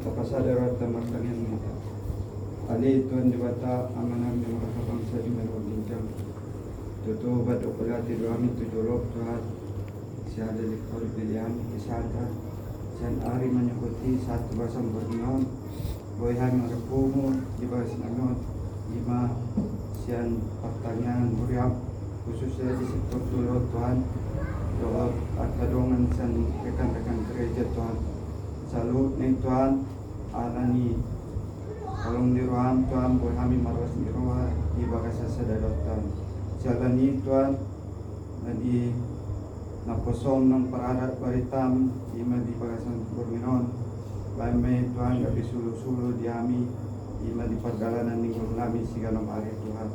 Kapasadarata markanyan Ali Tuhan Dewata amanah yang bangsa di Merau Bincang Tutu batu pelati doami tujolok Tuhan siada di kori pilihan kisahkan Sian ari menyukuti satu basam bernion Boyhan merepumu di bawah sinangon Ima sian pertanyaan muriam khususnya di sektor tulot Tuhan doa atadongan sian rekan-rekan gereja Tuhan salut nih Tuhan alani kalong di rohan Tuhan boleh kami marwas di roha di bagasa sadadatan jalan ini Tuhan di naposom ng pararat baritam di bagasa berminon Bame Tuhan gak disuluh-suluh di kami ima di perjalanan ninggul nami siganam hari Tuhan.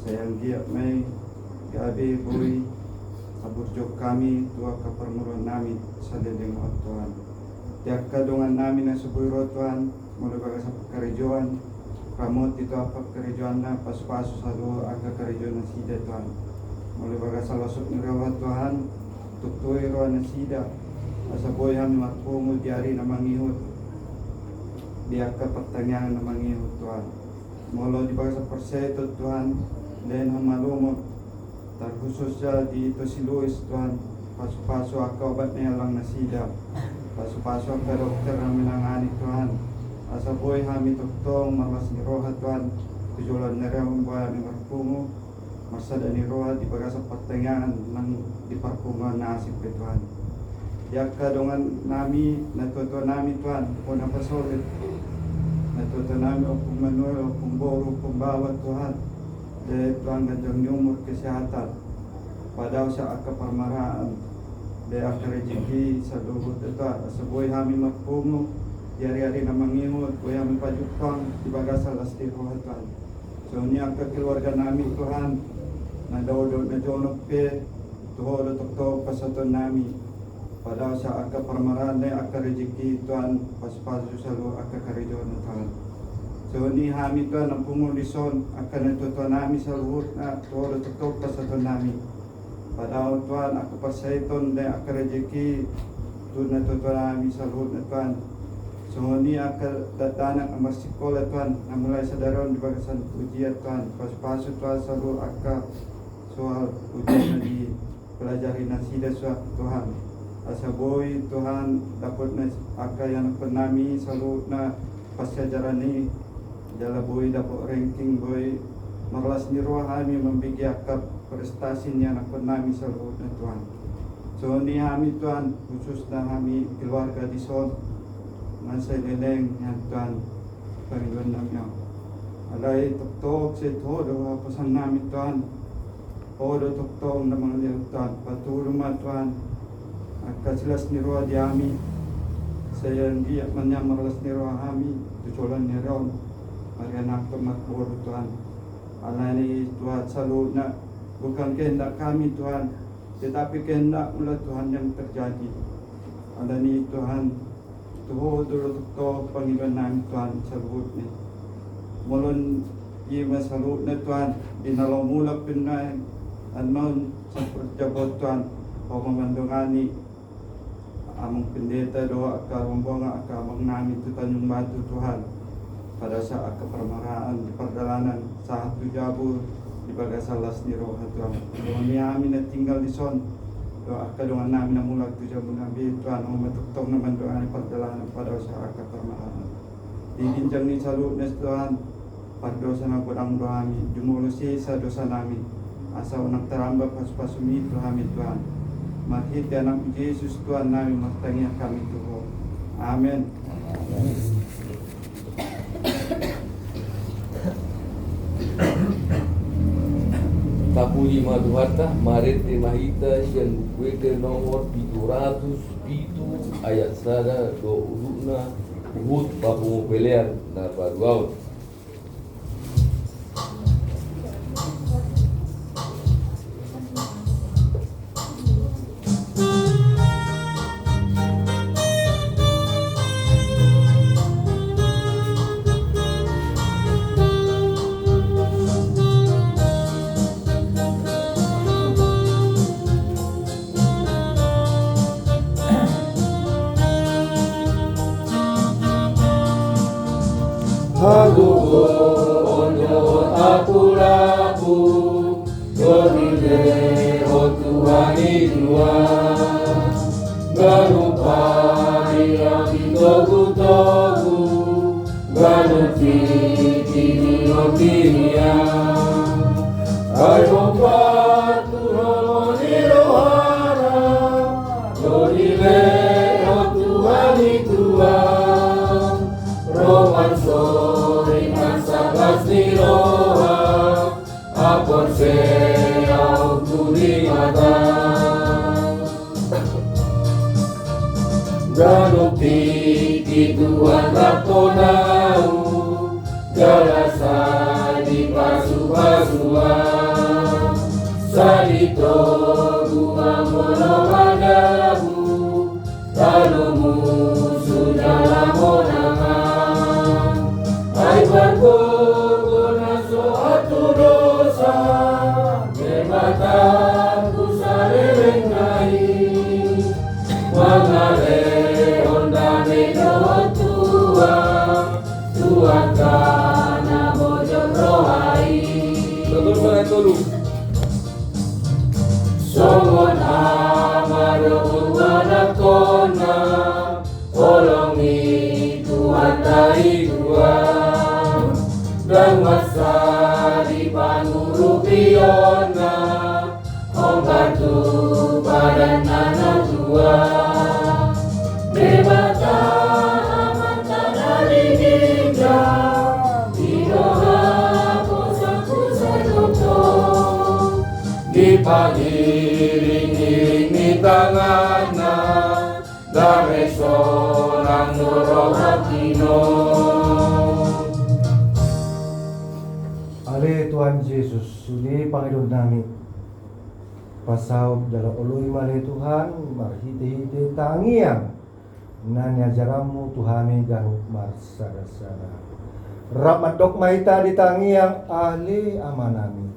Sayang giat may gabi bui aburjok kami tua kepermuruan nami sadedeng o Tuhan. Tiap kadungan nami na suburo Tuhan, mula baga sa pagkarijuan, ramot ito apa karijuan na pasu-pasu sa luho aga karijuan na sida Tuhan. Mula baga sa lasok ni rawat Tuhan, tuktuy roan na sida, asa boy kami matpungo diari na mangihot, biyak ka pagtangyangan na mangihot Tuhan. Mula di baga sa perseto Tuhan, then hamalumot, khusus di ito si Luis Tuhan, pasu-pasu ako obat na lang na sida, pasu-pasu ang dokter namin ang anik Tuhan, asa boy kami tuktong marlas ni Roha Tuhan, tujulan na rin ang buhay aming marpungo, masada ni Roha di baga sa pagtangyangan ng di parpungan na asip ke Tuhan. Diyak kadungan nami, natuto nami Tuhan, kung napasolit, natuto nami o kung manuel o kung boro, kung bawat Tuhan, dahil Tuhan gandang umur kesehatan, padaw sa akaparmaraan, dahil akarejiki sa lubot ito, sa buhay kami magpungo, yari-yari na mangimot, buhay kami pajupang, ibaga sa lastiro Tuhan. So niya keluarga namin Tuhan, na daw-daw na jonok pe, tuho tok pasaton namin, padaw sa akaparmaraan, dahil akarejiki Tuhan, paspaso sa lo akakarejon Tuhan. So ni kami Tuhan ang pumulison akan natuto namin sa luhut na tuwa tutok pa sa Tuhan namin. Padaw Tuhan ako pa sa iton na akarejeki tuwa natuto namin sa luhut na Tuhan. So ni akadatanak ang marsikola Tuhan na mulai sa daron di bagasan ujian Tuhan. Pas-paso Tuhan sa luhut aka soal ujian na di pelajari na sida sa Tuhan. Asa boy Tuhan dapat na aka yang penami sa luhut na pasyajaran ni jala boy dapat ranking boy marlas ni roh kami membigi akap prestasi ni anak penami sa luhut na Tuhan. So ni kami Tuhan khusus na kami keluarga di son masa leleng yang Tuhan Panginoon namin. Alay tuktok sa todo pasan namin Tuhan. Todo tuktok na mga liyaw Tuhan. Patulong ma Tuhan at kasilas ni roh di kami. Saya hindi man niya marlas ni roh kami tutulan ni roh. Marianak to matpuro Tuhan. Alay ni Tuhan sa luhut na bukan kehendak kami Tuhan, tetapi kehendak mula Tuhan yang terjadi. Alay ni Tuhan, tuho dulu to Panginoon namin Tuhan sa luhut ni. Mulon ima sa luhut na Tuhan, dinalaw mula pinay, anon sa pagjabot Tuhan, o mamandungani, among pendeta doa akarong bunga akamang namin tutan yung batu Tuhan. Pada saat kepermaraan di perjalanan saat tujabu di bagasalas ni roh Tuhan. Doa amin na tinggal di son. Doa kadungan namin na mulag tujabu nabi Tuhan o matuktong naman doa ni perjalanan pada saat kepermaraan. Diginjang ni salut nes Tuhan pada dosa na podang doa amin. Jumulusi sa dosa namin. Asa unang terambak pas-pasumi Tuhan Tuhan. Mahit anak Yesus Tuhan namin magtangya kami Tuhan. Amen. Kapuji Madhuharta Marete Mahita yang bukuete nomor 707 ayat sada do uruna Uhud Papu Pelear na Paduaut. Tuhan salito gua mono madahu lalu musuh dalam monangan ai bergogona suatu dosa jembatan ku sareleng nai mangale ondane doa Tuhan kana bojong rohai tolu songon amaro Tuhan kona tolongi Tuhan dari Tuhan dan masa di panuru piona membantu badan anak Tuhan bebata aman dari ninja di doa posaku sedotong dipangiring-iring tangana damai sorang nurong hatino. Ale Tuhan Yesus, sudi Panginoon namin. Pasaw dalam ului male Tuhan, marhite-hite tangiang. Nanya jaramu Tuhami ganuk marsada-sada. Rahmat dok maita di tangiang ale amanami.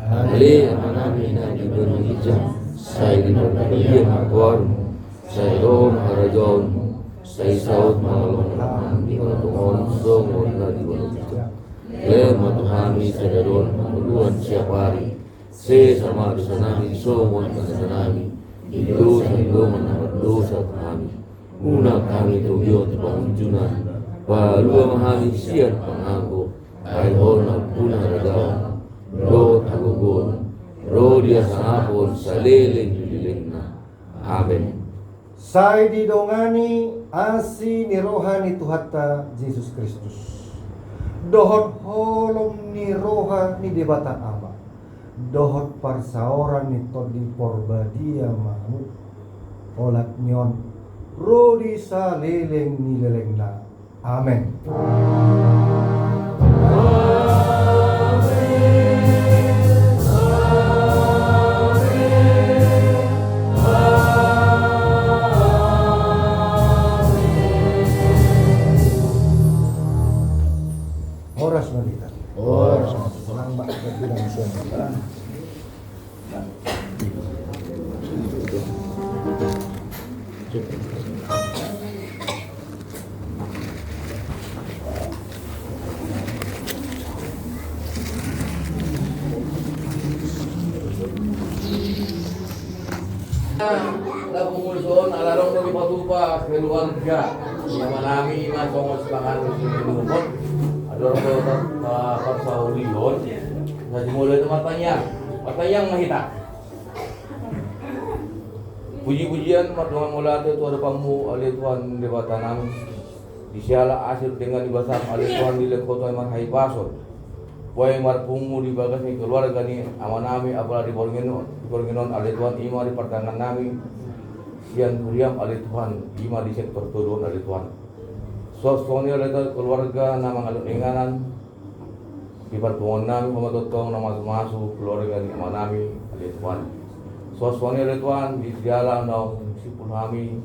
Ale amanami na di gunung hijau, saya di berbahagia makwarmu, saya rom harajonmu, saya saud malon di gunung songon na di gunung hijau. Lema Tuhami sadadon panguluan siap hari, se sama dosa nami songon dosa nami, dosa hiduman dosa kami. Una kami tugyo di pangunjunan, palua mahami sian panganggo, ay horna puna radawan, ro tagugon, ro dia sangapon sa leleng na. Amen. Sai didongani asi ni rohani Tuhata Yesus Kristus. Dohot holom ni roha ni debata ama. Dohot parsaoran ni todi porbadia mahu. Olat nyon rodi sa leleng ni leleng na. Amen. Horas malita. Horas. Senang mbak berbilang semua. Lapungulson alarong ng ipatupa keluarga yang manami masongos pangalos ng lumot ador ko parsaulion sa dimulai itu matanya mahita puji-pujian matungan mula itu ada pamu oleh Tuhan debata namin disiala asir dengan dibasam oleh Tuhan di lekoto eman hai pasor Poe marpungu di bagas ni keluarga ni amanami apalah di Bornginon oleh Tuhan ima di pertangan nami sian kuriam oleh Tuhan ima di sektor turun oleh Tuhan sosoni oleh keluarga nama ngalun inganan di perpungan nami pematotong nama masuk keluarga ni amanami oleh Tuhan sosoni oleh Tuhan di jalan dong sipul kami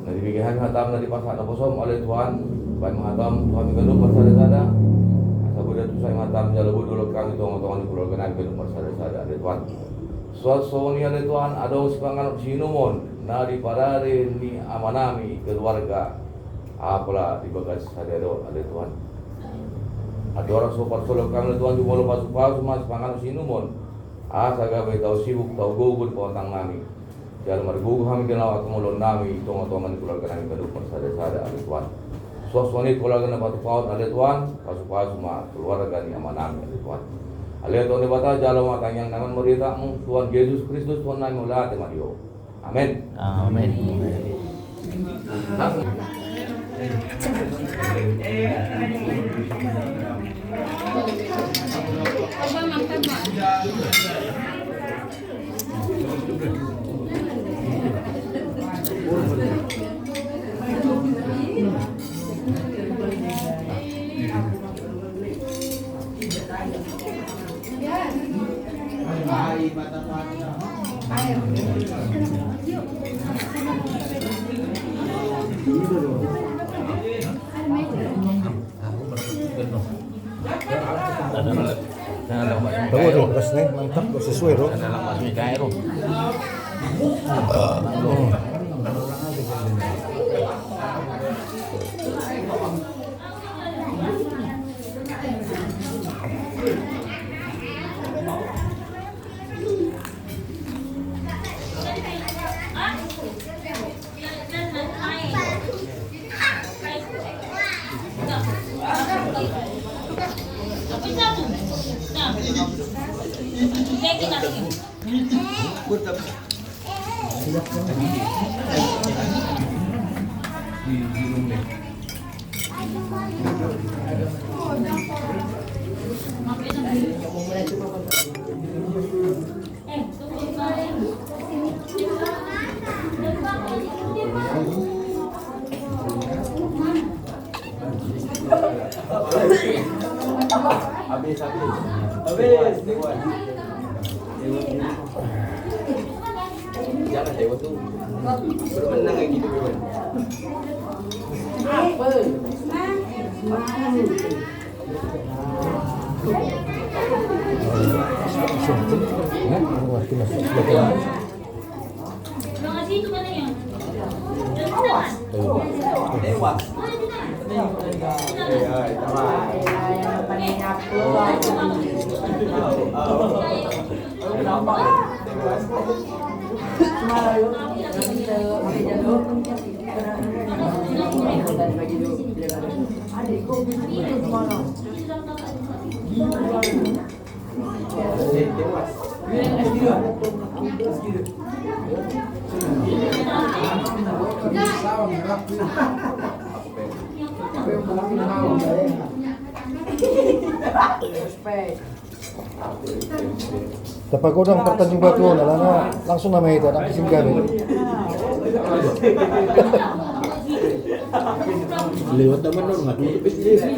na dibigyan hatam na di pasal na posom oleh Tuhan baik mahatam Tuhan mengandung bersada-sada kemudian tu saya matam jalabu dulu kami tong-tongan di keluarga nabi nomor sada-sada ada Tuhan. Suasoni ada Tuhan ada sepangan sinumon na di parare ni amanami keluarga apalah di bagas sadero ada Tuhan. Ada orang sopar solo kami Tuhan di bolo pasu-pasu mas sepangan sinumon. Asa gawe tau sibuk tau gugur pontang nami. Jalan margugu kami kenal atau mulon nami tong-tongan di keluarga nabi nomor sada-sada ada Tuhan. Suasana keluarga na batu paut ale Tuhan pasu-pasu ma keluarga ni amanami ale Tuhan ale Tuhan ni bata jalo matanyang naman merita mo Tuhan Yesus Kristus Tuhan na mula te Mario amen Amen. Bagus tuh, rasanya mantap, sesuai tuh. Jangan dewa tuh bermenang kayak gitu kan. Dapat godang pertanding batu lana langsung nama itu anak singgah nih. Lewat teman lu nggak tutup sendiri.